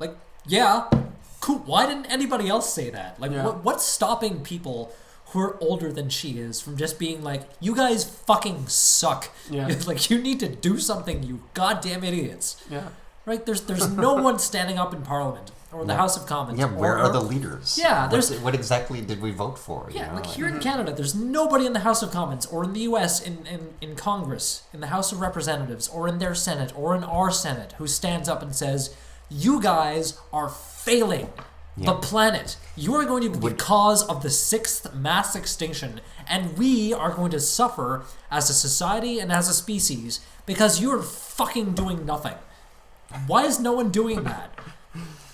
Speaker 1: Cool. Why didn't anybody else say that? What's stopping people who are older than she is from just being like, you guys fucking suck.
Speaker 3: Yeah.
Speaker 1: You need to do something, you goddamn idiots.
Speaker 3: Yeah.
Speaker 1: Right? There's no one standing up in Parliament or the House of Commons.
Speaker 2: Yeah, where are the leaders?
Speaker 1: Yeah,
Speaker 2: what exactly did we vote for?
Speaker 1: Yeah, here in Canada, there's nobody in the House of Commons or in the U.S. in Congress, in the House of Representatives, or in their Senate, or in our Senate, who stands up and says, you guys are failing the planet. You are going to be the cause of the 6th mass extinction, and we are going to suffer as a society and as a species because you're fucking doing nothing. Why is no one doing that?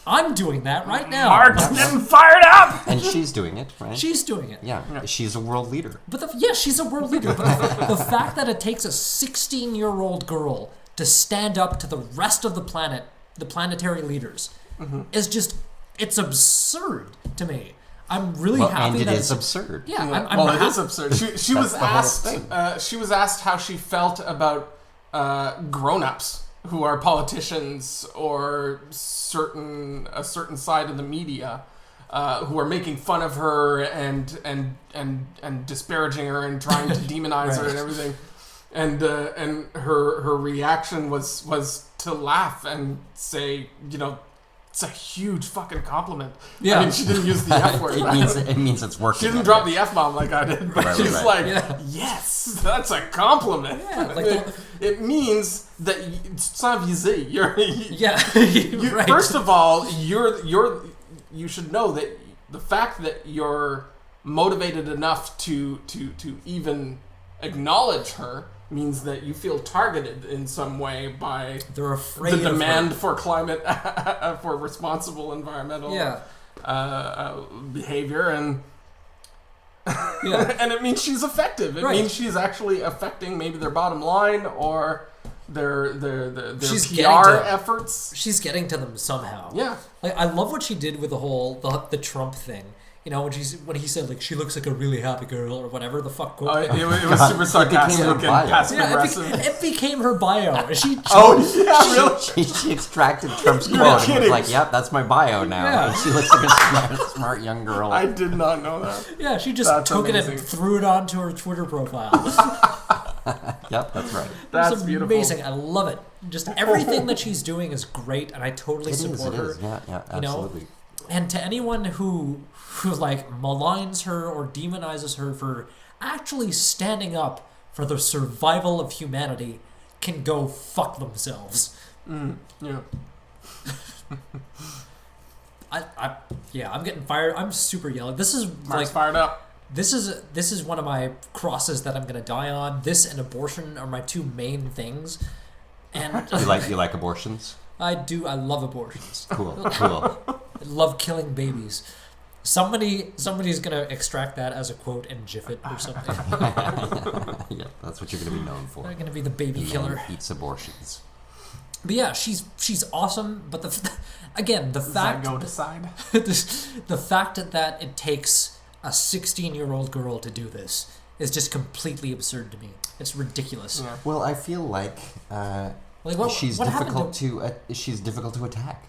Speaker 1: I'm doing that right now.
Speaker 3: Mark's getting fired up!
Speaker 2: And she's doing it, right?
Speaker 1: She's doing it.
Speaker 2: Yeah, she's a world leader.
Speaker 1: But she's a world leader. But the fact that it takes a 16-year-old girl to stand up to the rest of the planet, the planetary leaders, is just, it's absurd to me. I'm really happy
Speaker 2: and
Speaker 1: that
Speaker 2: it is absurd.
Speaker 1: Yeah,
Speaker 3: it is absurd. She was asked. She was asked how she felt about grown-ups who are politicians or a certain side of the media who are making fun of her and disparaging her and trying to demonize her and everything. And her reaction was to laugh and say, it's a huge fucking compliment.
Speaker 1: Yeah.
Speaker 3: I mean, she didn't use the F word.
Speaker 2: It means it's working.
Speaker 3: She didn't drop the F-bomb like I did, but she's like, yes, that's a compliment.
Speaker 1: Yeah,
Speaker 3: it means that sans viser,
Speaker 1: right.
Speaker 3: First of all, you should know that the fact that you're motivated enough to even acknowledge her means that you feel targeted in some way by
Speaker 1: they're afraid
Speaker 3: the demand
Speaker 1: of
Speaker 3: for climate for responsible environmental behavior and and it means she's effective. It means she's actually affecting maybe their bottom line or their PR efforts.
Speaker 1: She's getting to them somehow.
Speaker 3: Yeah.
Speaker 1: I love what she did with the Trump thing. When he said she looks like a really happy girl or whatever the fuck.
Speaker 3: It was super sarcastic and passive aggressive.
Speaker 1: It became her bio.
Speaker 2: She extracted Trump's quote and was like, "Yep, that's my bio now."
Speaker 1: Yeah.
Speaker 2: And she looks like a smart young girl.
Speaker 3: I did not know that.
Speaker 1: Yeah, she just took it and threw it onto her Twitter profile.
Speaker 2: Yep, that's right.
Speaker 3: That's
Speaker 1: it's
Speaker 3: beautiful.
Speaker 1: Amazing. I love it. Just everything that she's doing is great, and I totally support her.
Speaker 2: Yeah, absolutely.
Speaker 1: And to anyone who maligns her or demonizes her for actually standing up for the survival of humanity can go fuck themselves.
Speaker 3: Yeah.
Speaker 1: I'm getting fired. I'm super yelling. This is
Speaker 3: Mark's fired up.
Speaker 1: This is one of my crosses that I'm gonna die on. This and abortion are my two main things. And
Speaker 2: you like abortions?
Speaker 1: I do. I love abortions.
Speaker 2: Cool.
Speaker 1: I love killing babies. Somebody's gonna extract that as a quote and GIF it or something.
Speaker 2: Yeah, that's what you're gonna be known for.
Speaker 1: They're gonna be the baby killer.
Speaker 2: Eats abortions.
Speaker 1: But yeah, she's awesome. But the fact
Speaker 3: go decide
Speaker 1: the fact that it takes a 16-year-old girl to do this is just completely absurd to me. It's ridiculous.
Speaker 3: Yeah.
Speaker 2: Well, I feel like. She's difficult to attack.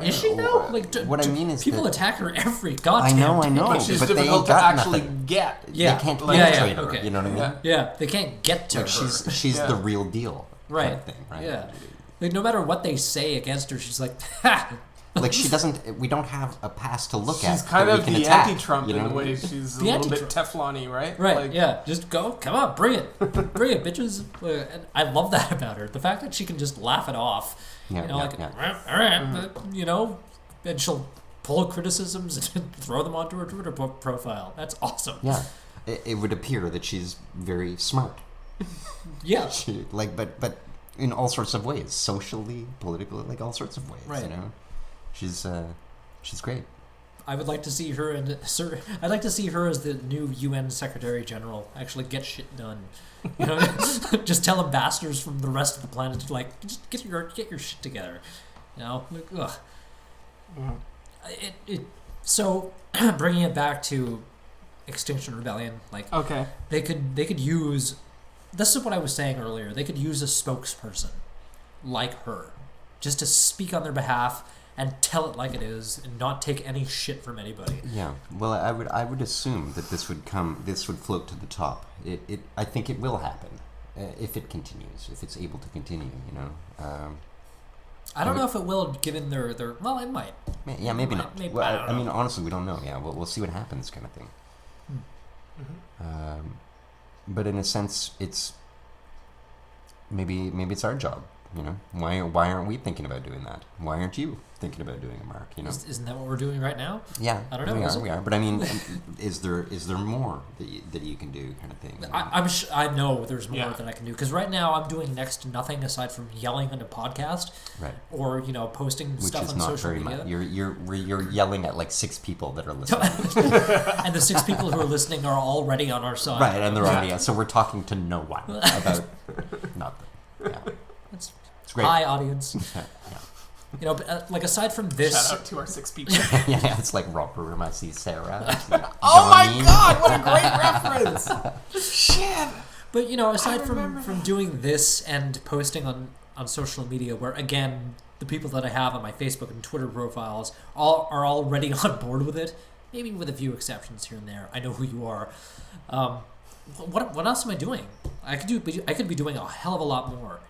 Speaker 1: Is she though?
Speaker 2: What I mean is
Speaker 1: people attack her every goddamn
Speaker 2: I know.
Speaker 3: But she's
Speaker 2: but
Speaker 3: difficult
Speaker 2: they
Speaker 3: to
Speaker 2: got
Speaker 3: actually
Speaker 2: nothing.
Speaker 3: get.
Speaker 1: Yeah.
Speaker 2: They can't penetrate her.
Speaker 1: Okay.
Speaker 2: You know what I mean?
Speaker 1: Yeah, they can't get to her.
Speaker 2: She's the real deal.
Speaker 1: Right.
Speaker 2: Kind of thing, right.
Speaker 1: Yeah. No matter what they say against her, she's like, ha!
Speaker 2: She doesn't. We don't have a past to look at.
Speaker 3: She's kind of the
Speaker 2: attack,
Speaker 3: anti-Trump in a way. She's a little bit Teflon-y, right?
Speaker 1: Right. Yeah. Just go. Come on. Bring it, bitches. And I love that about her. The fact that she can just laugh it off.
Speaker 2: Yeah.
Speaker 1: All right. And she'll pull criticisms and throw them onto her Twitter profile. That's awesome.
Speaker 2: Yeah. It would appear that she's very smart.
Speaker 1: Yeah.
Speaker 2: But in all sorts of ways, socially, politically, all sorts of ways.
Speaker 1: Right.
Speaker 2: She's great.
Speaker 1: I would like to see her I'd like to see her as the new UN Secretary General. Actually, get shit done. You know, just tell ambassadors from the rest of the planet to like just get your shit together. You know, like, ugh. So bringing it back to Extinction Rebellion, like
Speaker 3: okay,
Speaker 1: they could use. This is what I was saying earlier. They could use a spokesperson like her, just to speak on their behalf and tell it like it is, and not take any shit from anybody.
Speaker 2: Yeah. Well, I would assume that this would float to the top. I think it will happen if it continues, if it's able to continue. You know.
Speaker 1: I don't know if it will, given their. Well, it might.
Speaker 2: Yeah, maybe not.
Speaker 1: Maybe,
Speaker 2: well, I mean, honestly, we don't know. Yeah, we'll see what happens, kind of thing.
Speaker 3: Mm-hmm.
Speaker 2: But in a sense, it's maybe it's our job. You know, why aren't we thinking about doing that? Why aren't you thinking about doing it, Mark? You know,
Speaker 1: isn't that what we're doing right now?
Speaker 2: Yeah,
Speaker 1: I don't know.
Speaker 2: We are. But I mean, is there more that you can do, kind of thing? You know?
Speaker 1: I know there's more that I can do, because right now I'm doing next to nothing aside from yelling on a podcast,
Speaker 2: right?
Speaker 1: Or posting stuff on social media.
Speaker 2: You're yelling at like 6 people that are listening,
Speaker 1: and the 6 people who are listening are already on our side,
Speaker 2: right? And they're already so we're talking to no one about nothing. Yeah, it's great.
Speaker 1: Hi, audience.
Speaker 2: Yeah.
Speaker 1: But, like aside from this,
Speaker 3: shout out to our 6 people.
Speaker 2: Yeah, it's like Romper Room. I see Sarah.
Speaker 3: Oh my God! What a great reference! Shit.
Speaker 1: But aside from doing this and posting on social media, where again the people that I have on my Facebook and Twitter profiles are already on board with it, maybe with a few exceptions here and there. I know who you are. What else am I doing? I could be doing a hell of a lot more.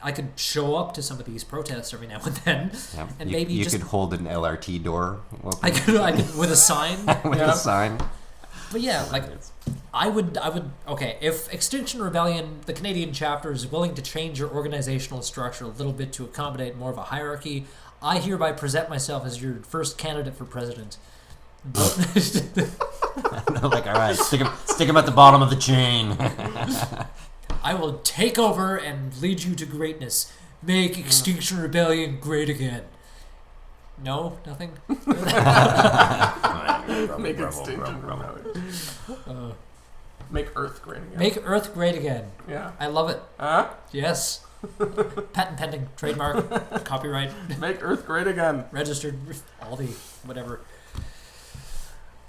Speaker 1: I could show up to some of these protests every now and then, and maybe
Speaker 2: you could hold an LRT door.
Speaker 1: I could with a sign.
Speaker 2: A sign.
Speaker 1: But yeah, like I would. Okay, if Extinction Rebellion, the Canadian chapter, is willing to change your organizational structure a little bit to accommodate more of a hierarchy, I hereby present myself as your first candidate for president.
Speaker 2: Like, all right, stick him at the bottom of the chain.
Speaker 1: I will take over and lead you to greatness. Make Extinction Rebellion great again. No? Nothing?
Speaker 3: Make Extinction Rebellion. Make Earth great again.
Speaker 1: Make Earth great again.
Speaker 3: Yeah.
Speaker 1: I love it.
Speaker 3: Huh?
Speaker 1: Yes. Patent pending. Trademark. Copyright.
Speaker 3: Make Earth great again.
Speaker 1: Registered. All the whatever.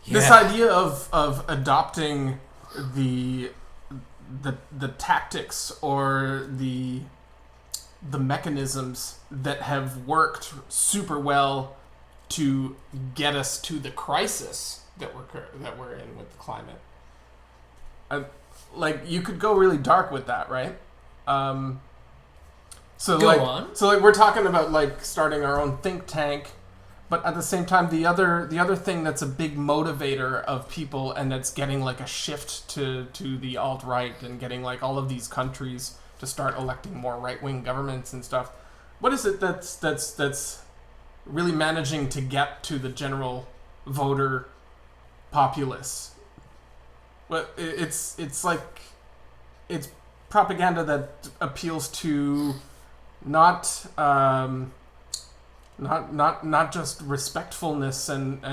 Speaker 1: Yeah.
Speaker 3: This idea of adopting the tactics or the mechanisms that have worked super well to get us to the crisis that we're in with the climate. Like, you could go really dark with that, right? So we're talking about like starting our own think tank. But at the same time, the other thing that's a big motivator of people, and that's getting like a shift to the alt-right and getting like all of these countries to start electing more right-wing governments and stuff. What is it that's really managing to get to the general voter populace? Well, it's like it's propaganda that appeals to not just respectfulness and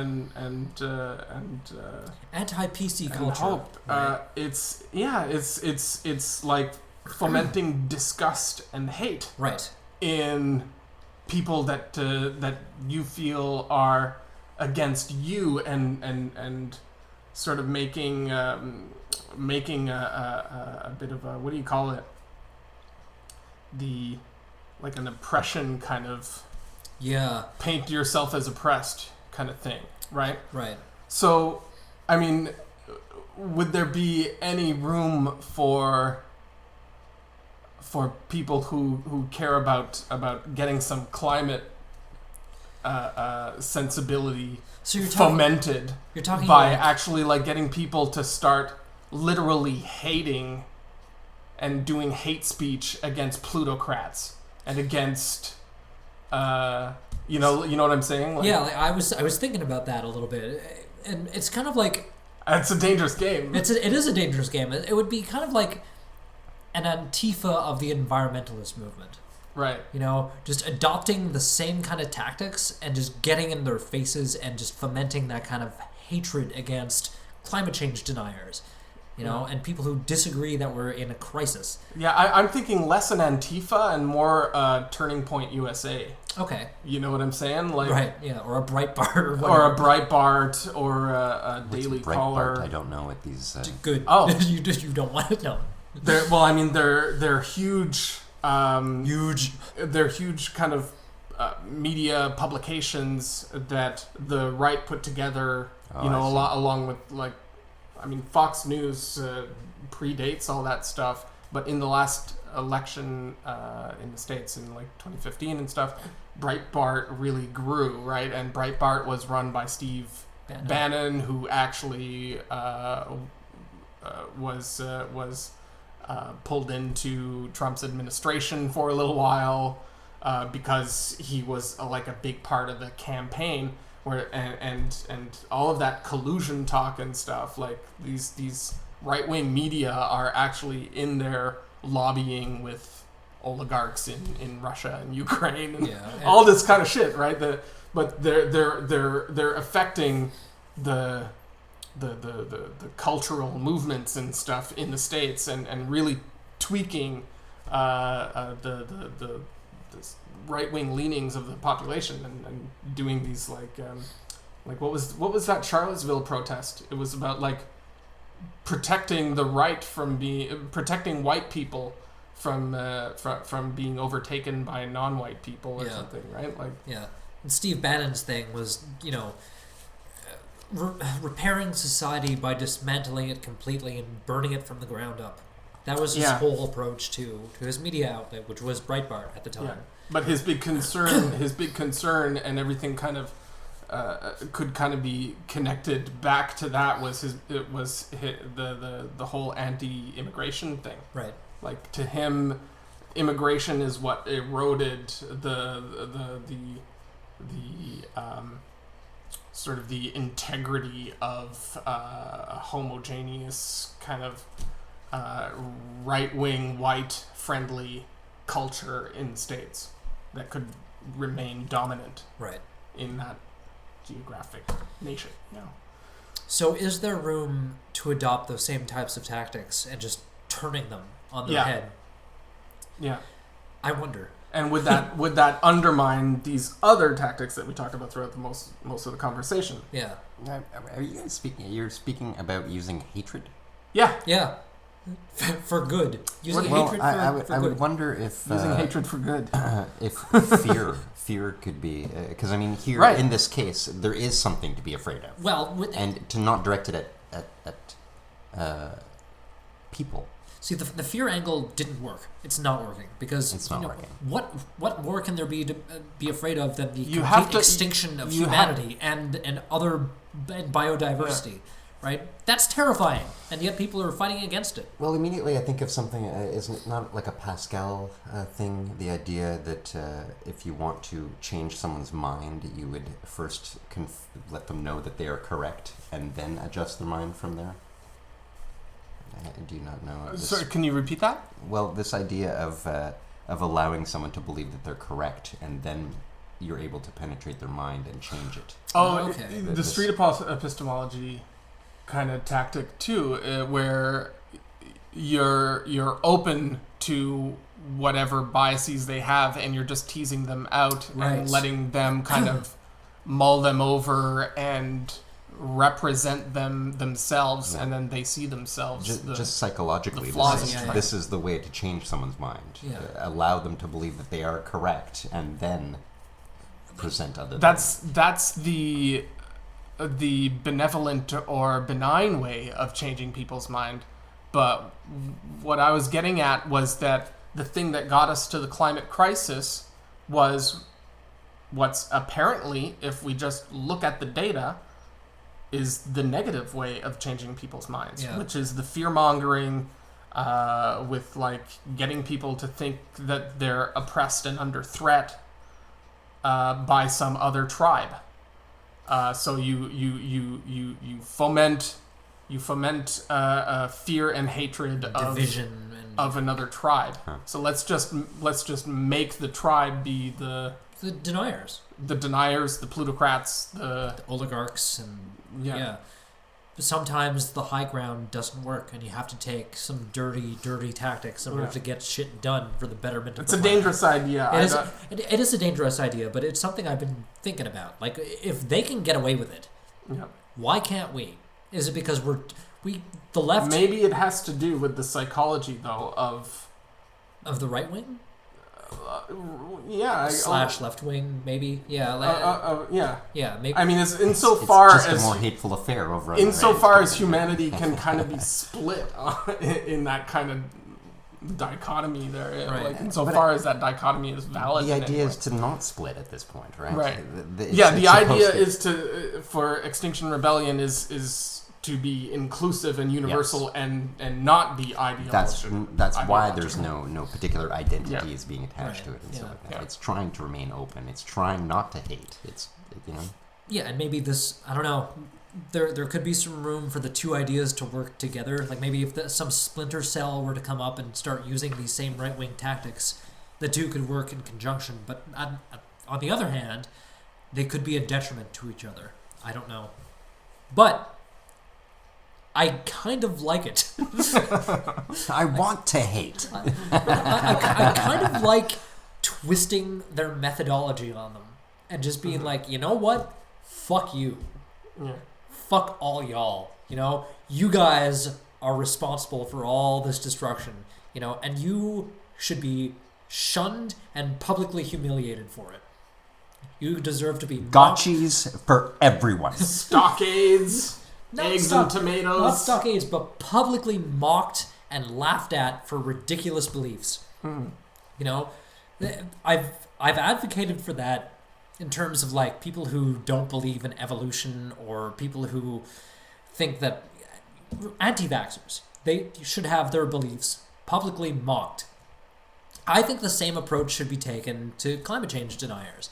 Speaker 1: anti-PC culture.
Speaker 3: Hope.
Speaker 1: Right?
Speaker 3: It's like fomenting disgust and hate.
Speaker 1: Right.
Speaker 3: In people that you feel are against you and sort of making a bit of a, what do you call it? Like an oppression kind of.
Speaker 1: Yeah.
Speaker 3: Paint yourself as oppressed kind of thing, right?
Speaker 1: Right.
Speaker 3: So, I mean, would there be any room for people who care about getting some climate sensibility fomented by actually like getting people to start literally hating and doing hate speech against plutocrats and against you know what I'm saying? Like,
Speaker 1: yeah, like I was thinking about that a little bit, and it's kind of like
Speaker 3: it's a dangerous game.
Speaker 1: It is a dangerous game. It would be kind of like an Antifa of the environmentalist movement.
Speaker 3: Right.
Speaker 1: You know, just adopting the same kind of tactics and just getting in their faces and just fomenting that kind of hatred against climate change deniers. You know, and people who disagree that we're in a crisis.
Speaker 3: Yeah, I'm thinking less an Antifa and more Turning Point USA.
Speaker 1: Okay.
Speaker 3: You know what I'm saying? Like,
Speaker 1: right, yeah, or a Breitbart or whatever.
Speaker 3: Or a Breitbart or a Daily Caller.
Speaker 2: I don't know what these...
Speaker 1: Good.
Speaker 3: Oh.
Speaker 1: you don't want to know.
Speaker 3: They're huge...
Speaker 1: huge.
Speaker 3: They're huge kind of media publications that the right put together, along with, like, I mean, Fox News predates all that stuff, but in the last election in the States in like 2015 and stuff, Breitbart really grew, right? And Breitbart was run by Steve Bannon, who actually was pulled into Trump's administration for a little while because he was like a big part of the campaign. And all of that collusion talk and stuff, like these right-wing media are actually in there lobbying with oligarchs in Russia and Ukraine and all this kind of shit, right? But they're affecting the cultural movements and stuff in the States and really tweaking the right-wing leanings of the population and doing these like what was that Charlottesville protest? It was about like protecting the right protecting white people from being overtaken by non-white people or something, right? Like
Speaker 1: and Steve Bannon's thing was repairing society by dismantling it completely and burning it from the ground up. That was his whole approach to his media outlet, which was Breitbart at the time.
Speaker 3: Yeah. But his big concern, and everything kind of could kind of be connected back to that was the whole anti-immigration thing.
Speaker 1: Right.
Speaker 3: Like to him, immigration is what eroded the sort of the integrity of a homogeneous kind of right-wing, white-friendly culture in the States that could remain dominant in that geographic nation.
Speaker 1: So is there room to adopt those same types of tactics and just turning them on their head?
Speaker 3: Yeah.
Speaker 1: I wonder.
Speaker 3: And would that undermine these other tactics that we talked about throughout the most of the conversation?
Speaker 1: Yeah.
Speaker 2: Are you guys speaking? You're speaking about using hatred.
Speaker 3: Yeah.
Speaker 1: Yeah. For good. Using hatred for good.
Speaker 2: I would wonder if
Speaker 3: using hatred for good.
Speaker 2: If fear could be, because I mean here in this case there is something to be afraid of.
Speaker 1: Well,
Speaker 2: and to not direct it at people.
Speaker 1: See, the fear angle didn't work. It's not working because
Speaker 2: it's not working.
Speaker 1: What more can there be to be afraid of than the complete extinction of humanity and biodiversity? Right? That's terrifying, and yet people are fighting against it.
Speaker 2: Well, immediately I think of something, isn't it not like a Pascal thing? The idea that if you want to change someone's mind, you would first let them know that they are correct, and then adjust their mind from there? Do you not know?
Speaker 3: Sorry, can you repeat that?
Speaker 2: Well, this idea of allowing someone to believe that they're correct, and then you're able to penetrate their mind and change it.
Speaker 3: Oh, okay. The street epistemology kind of tactic too, where you're open to whatever biases they have, and you're just teasing them out and letting them kind of mull them over and represent themselves, and then they see themselves
Speaker 2: just psychologically. This is the way to change someone's mind. Allow them to believe that they are correct, and then present other.
Speaker 3: That's the benevolent or benign way of changing people's mind. But what I was getting at was that the thing that got us to the climate crisis was what's apparently, if we just look at the data, is the negative way of changing people's minds, which is the fear-mongering with like getting people to think that they're oppressed and under threat by some other tribe. So you foment you foment fear and hatred
Speaker 1: division
Speaker 3: of another tribe. So let's just make the tribe be the
Speaker 1: deniers,
Speaker 3: the plutocrats, the
Speaker 1: oligarchs, and yeah. But sometimes the high ground doesn't work, and you have to take some dirty tactics in order to get shit done for the betterment of
Speaker 3: It's
Speaker 1: the
Speaker 3: a
Speaker 1: planet.
Speaker 3: dangerous idea.
Speaker 1: It is a dangerous idea, but it's something I've been thinking about. Like, if they can get away with it, why can't we? Is it because the left?
Speaker 3: Maybe it has to do with the psychology, though, of
Speaker 1: the right wing.
Speaker 3: Slash
Speaker 1: left wing, maybe. Yeah. Yeah. Maybe.
Speaker 3: I mean, insofar
Speaker 2: it's just
Speaker 3: as
Speaker 2: a more hateful affair over.
Speaker 3: Insofar as humanity can kind of be split in that kind of dichotomy there,
Speaker 1: right.
Speaker 3: Like insofar as that dichotomy is valid.
Speaker 2: The idea is to not split at this point, right?
Speaker 3: Right. The idea is for Extinction Rebellion is to be inclusive and universal and not be ideological.
Speaker 2: That's why there's no particular identity is being attached to it and stuff like that.
Speaker 3: Yeah.
Speaker 2: It's trying to remain open. It's trying not to hate. It's
Speaker 1: Yeah, and maybe this, I don't know, there could be some room for the two ideas to work together. Like maybe if some splinter cell were to come up and start using these same right-wing tactics, the two could work in conjunction. But on the other hand, they could be a detriment to each other. I don't know. But I kind of like it.
Speaker 2: I want to hate.
Speaker 1: I kind of like twisting their methodology on them and just being like, you know what? Fuck you.
Speaker 3: Yeah.
Speaker 1: Fuck all y'all. You guys are responsible for all this destruction. And you should be shunned and publicly humiliated for it. You deserve to be
Speaker 2: gotchis for everyone.
Speaker 3: Stockades. Eggs and tomatoes.
Speaker 1: Not stockades, but publicly mocked and laughed at for ridiculous beliefs. I've advocated for that in terms of like people who don't believe in evolution or people who think that anti-vaxxers, they should have their beliefs publicly mocked. I think the same approach should be taken to climate change deniers,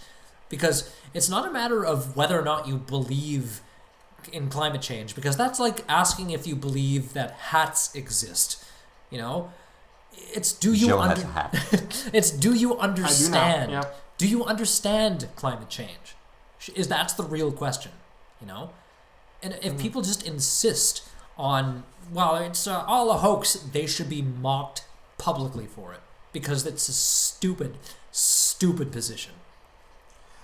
Speaker 1: because it's not a matter of whether or not you believe in climate change, because that's like asking if you believe that hats exist. It's do you it's do you understand?
Speaker 3: Yeah.
Speaker 1: Do you understand climate change? That's the real question. And if people just insist on, well, it's all a hoax, they should be mocked publicly for it, because it's a stupid position.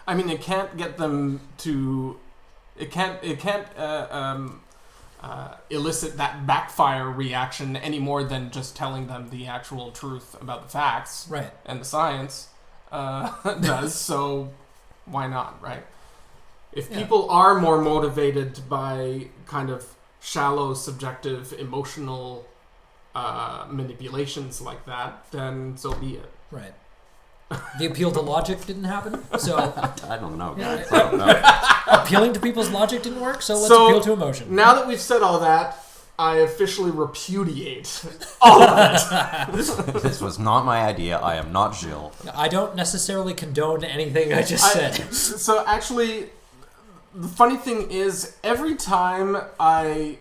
Speaker 3: I mean, it can't get them to. It can't elicit that backfire reaction any more than just telling them the actual truth about the facts,
Speaker 1: right?
Speaker 3: And the science does. So why not, right? If people are more motivated by kind of shallow, subjective, emotional manipulations like that, then so be it.
Speaker 1: Right. The appeal to logic didn't happen, so
Speaker 2: I don't know, guys. I don't know.
Speaker 1: Appealing to people's logic didn't work, so let's appeal to emotion.
Speaker 3: Now that we've said all that, I officially repudiate all of it.
Speaker 2: This was not my idea. I am not Gilles.
Speaker 1: I don't necessarily condone anything I just said.
Speaker 3: So actually, the funny thing is, every time I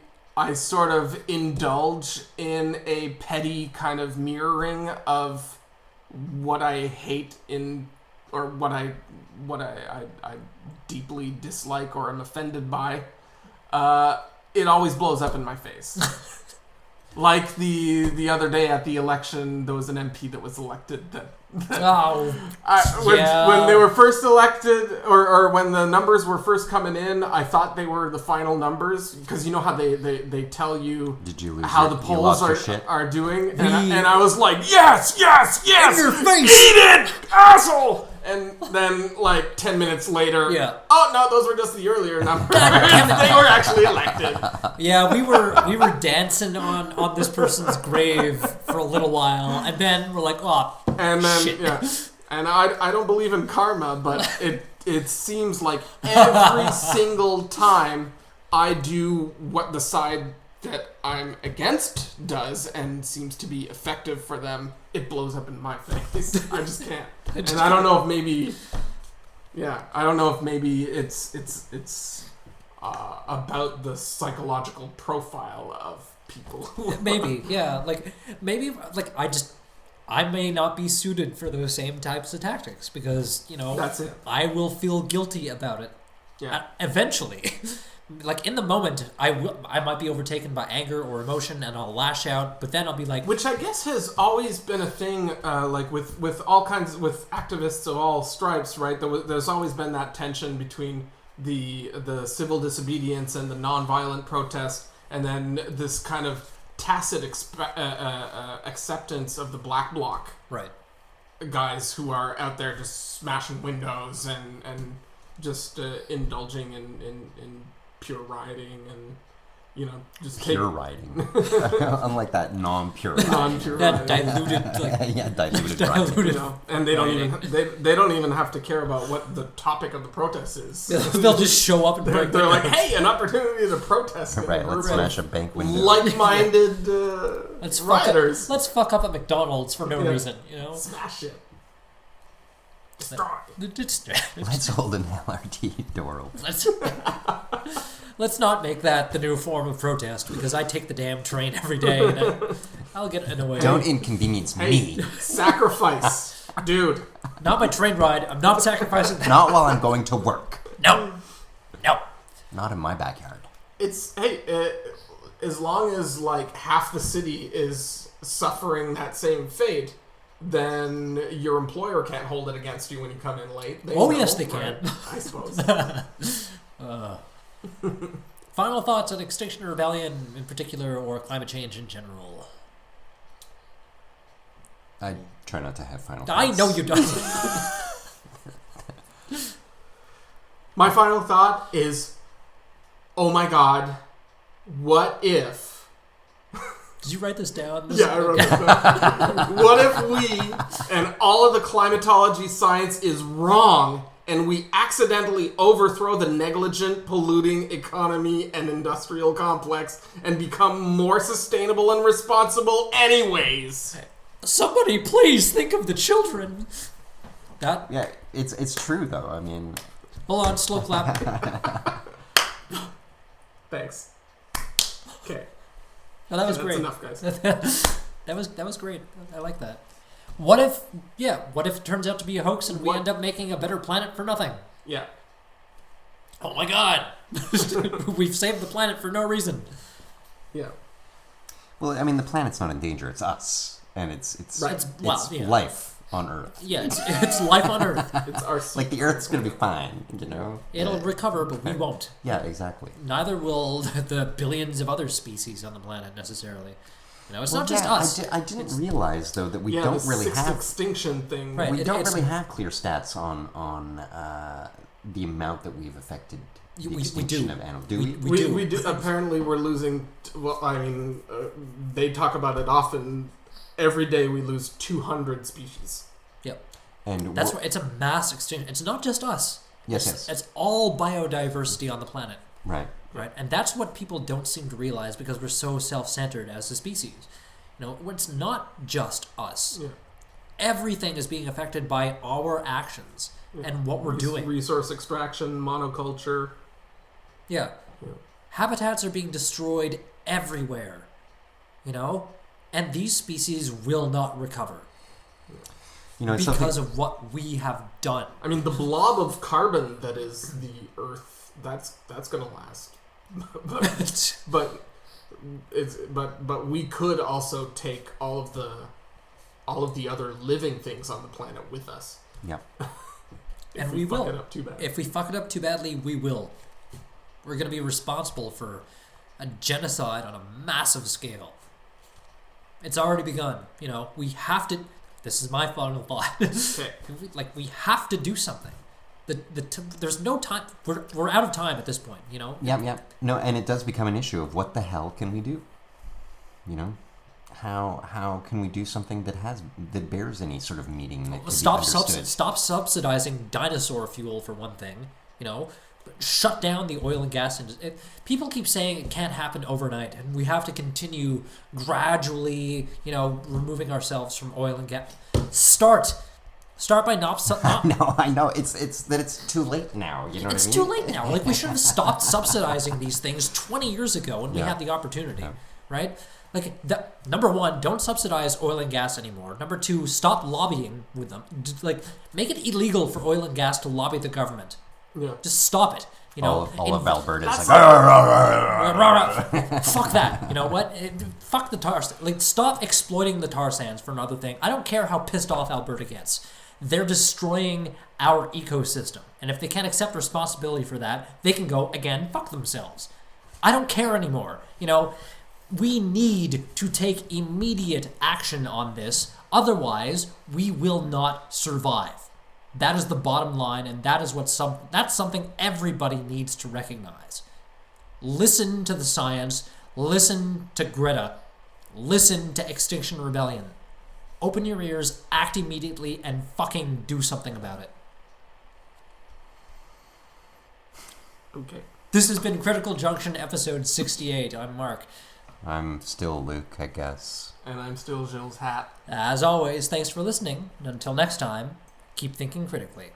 Speaker 3: sort of indulge in a petty kind of mirroring of what I hate or what I deeply dislike or am offended by, it always blows up in my face. Like the other day at the election, there was an MP that was elected when they were first elected, or when the numbers were first coming in, I thought they were the final numbers, because you know how they tell you how the polls are doing, and I was like, yes, in your face, eat it, asshole. And then, like 10 minutes later, oh no, those were just the earlier numbers. They were actually elected.
Speaker 1: Yeah, we were dancing on this person's grave for a little while, and then we're like, oh,
Speaker 3: and then shit. And I don't believe in karma, but it seems like every single time I do what the side that I'm against does and seems to be effective for them, it blows up in my face. I just can't. I don't know if maybe it's about the psychological profile of people.
Speaker 1: Maybe, yeah. Maybe I may not be suited for those same types of tactics because,
Speaker 3: That's it.
Speaker 1: I will feel guilty about it.
Speaker 3: Yeah.
Speaker 1: Eventually. In the moment, I might be overtaken by anger or emotion and I'll lash out, but then I'll be like...
Speaker 3: Which I guess has always been a thing, with all kinds, with activists of all stripes, right? There's always been that tension between the civil disobedience and the nonviolent protest, and then this kind of tacit acceptance of the black bloc.
Speaker 1: Right.
Speaker 3: Guys who are out there just smashing windows and just indulging in pure rioting and just
Speaker 2: pure rioting, unlike that non-pure rioting.
Speaker 1: That diluted
Speaker 2: diluted rioting.
Speaker 3: And they don't even have to care about what the topic of the protest is.
Speaker 1: They'll just show up and break.
Speaker 3: They're like, hey, an opportunity to protest.
Speaker 2: Right, let's smash a bank window.
Speaker 3: Like-minded rioters.
Speaker 1: Let's fuck up at McDonald's for no reason.
Speaker 3: Smash it. Destroy.
Speaker 2: Let's hold an LRT door open.
Speaker 1: Let's not make that the new form of protest because I take the damn train every day and I'll get annoyed.
Speaker 2: Don't inconvenience me.
Speaker 3: Sacrifice, dude.
Speaker 1: Not my train ride. I'm not sacrificing that.
Speaker 2: Not while I'm going to work.
Speaker 1: No.
Speaker 2: Not in my backyard.
Speaker 3: As long as half the city is suffering that same fate, then your employer can't hold it against you when you come in late.
Speaker 1: Yes, they can.
Speaker 3: I suppose.
Speaker 1: Final thoughts on Extinction Rebellion in particular, or climate change in general?
Speaker 2: I try not to have final thoughts.
Speaker 1: I know you don't.
Speaker 3: My final thought is, oh my god, what if...
Speaker 1: Did you write this down?
Speaker 3: Yeah, I wrote this down. What if we, and all of the climatology science is wrong, and we accidentally overthrow the negligent, polluting economy and industrial complex and become more sustainable and responsible anyways?
Speaker 1: Somebody please think of the children.
Speaker 2: Yeah, it's true though. I mean...
Speaker 1: Hold on, slow clap.
Speaker 3: Thanks. Okay.
Speaker 1: No, that was great.
Speaker 3: That's enough, guys.
Speaker 1: that was great. I like that. What if it turns out to be a hoax and we end up making a better planet for nothing?
Speaker 3: Yeah.
Speaker 1: Oh my god. We've saved the planet for no reason.
Speaker 3: Yeah.
Speaker 2: Well, I mean, the planet's not in danger. It's us. And it's life on Earth.
Speaker 1: Yeah, it's life on Earth.
Speaker 3: It's our...
Speaker 2: the Earth's going to be fine,
Speaker 1: It'll recover, but we won't.
Speaker 2: Yeah, exactly.
Speaker 1: Neither will the billions of other species on the planet necessarily. It's not just us.
Speaker 2: I didn't realize though that we don't really have
Speaker 3: extinction thing.
Speaker 1: Right,
Speaker 2: we don't really have clear stats on the amount that we've affected the extinction of animals. Do we?
Speaker 3: We do. Apparently, we're losing. Well, I mean, they talk about it often. Every day we lose 200 species.
Speaker 1: Yep.
Speaker 2: And
Speaker 1: that's why it's a mass extinction. It's not just us.
Speaker 2: Yes.
Speaker 1: It's all biodiversity on the planet.
Speaker 2: Right.
Speaker 1: Right, and that's what people don't seem to realize because we're so self-centered as a species. It's not just us. Yeah. Everything is being affected by our actions and what we're doing. Resource
Speaker 3: extraction, monoculture.
Speaker 1: Yeah. Habitats are being destroyed everywhere. And these species will not recover. Because of what we have done.
Speaker 3: I mean, the blob of carbon that is the Earth, that's going to last. but we could also take all of the other living things on the planet with us.
Speaker 2: Yeah.
Speaker 1: And we will.
Speaker 3: Fuck it up too bad.
Speaker 1: If we fuck it up too badly, we will. We're going to be responsible for a genocide on a massive scale. It's already begun. We have to. This is my final thought.
Speaker 3: Okay.
Speaker 1: We have to do something. There's no time. We're out of time at this point.
Speaker 2: Yeah. No, and it does become an issue of what the hell can we do? How can we do something that bears any sort of meaning that can be understood?
Speaker 1: Stop subsidizing dinosaur fuel for one thing. Shut down the oil and gas industry. People keep saying it can't happen overnight, and we have to continue gradually, removing ourselves from oil and gas. Start Start by not
Speaker 2: No, I know. It's that it's too late now. You know what I mean?
Speaker 1: It's too late now. Like, we should have stopped subsidizing these things 20 years ago when we had the opportunity, right? Like, number one, don't subsidize oil and gas anymore. Number two, stop lobbying with them. Like, make it illegal for oil and gas to lobby the government.
Speaker 3: Yeah.
Speaker 1: Just stop it. You know,
Speaker 2: all of Alberta is
Speaker 1: like, fuck that. You know what? Fuck the tar. Like, stop exploiting the tar sands for another thing. I don't care how pissed off Alberta gets. They're destroying our ecosystem. And if they can't accept responsibility for that, they can go, again, fuck themselves. I don't care anymore. You know, we need to take immediate action on this. Otherwise, we will not survive. That is the bottom line, and that is that's something everybody needs to recognize. Listen to the science. Listen to Greta. Listen to Extinction Rebellion. Open your ears, act immediately, and fucking do something about it.
Speaker 3: Okay.
Speaker 1: This has been Critical Junction, episode 68. I'm Mark.
Speaker 2: I'm still Luke, I guess.
Speaker 3: And I'm still Gilles Hat.
Speaker 1: As always, thanks for listening. And until next time, keep thinking critically.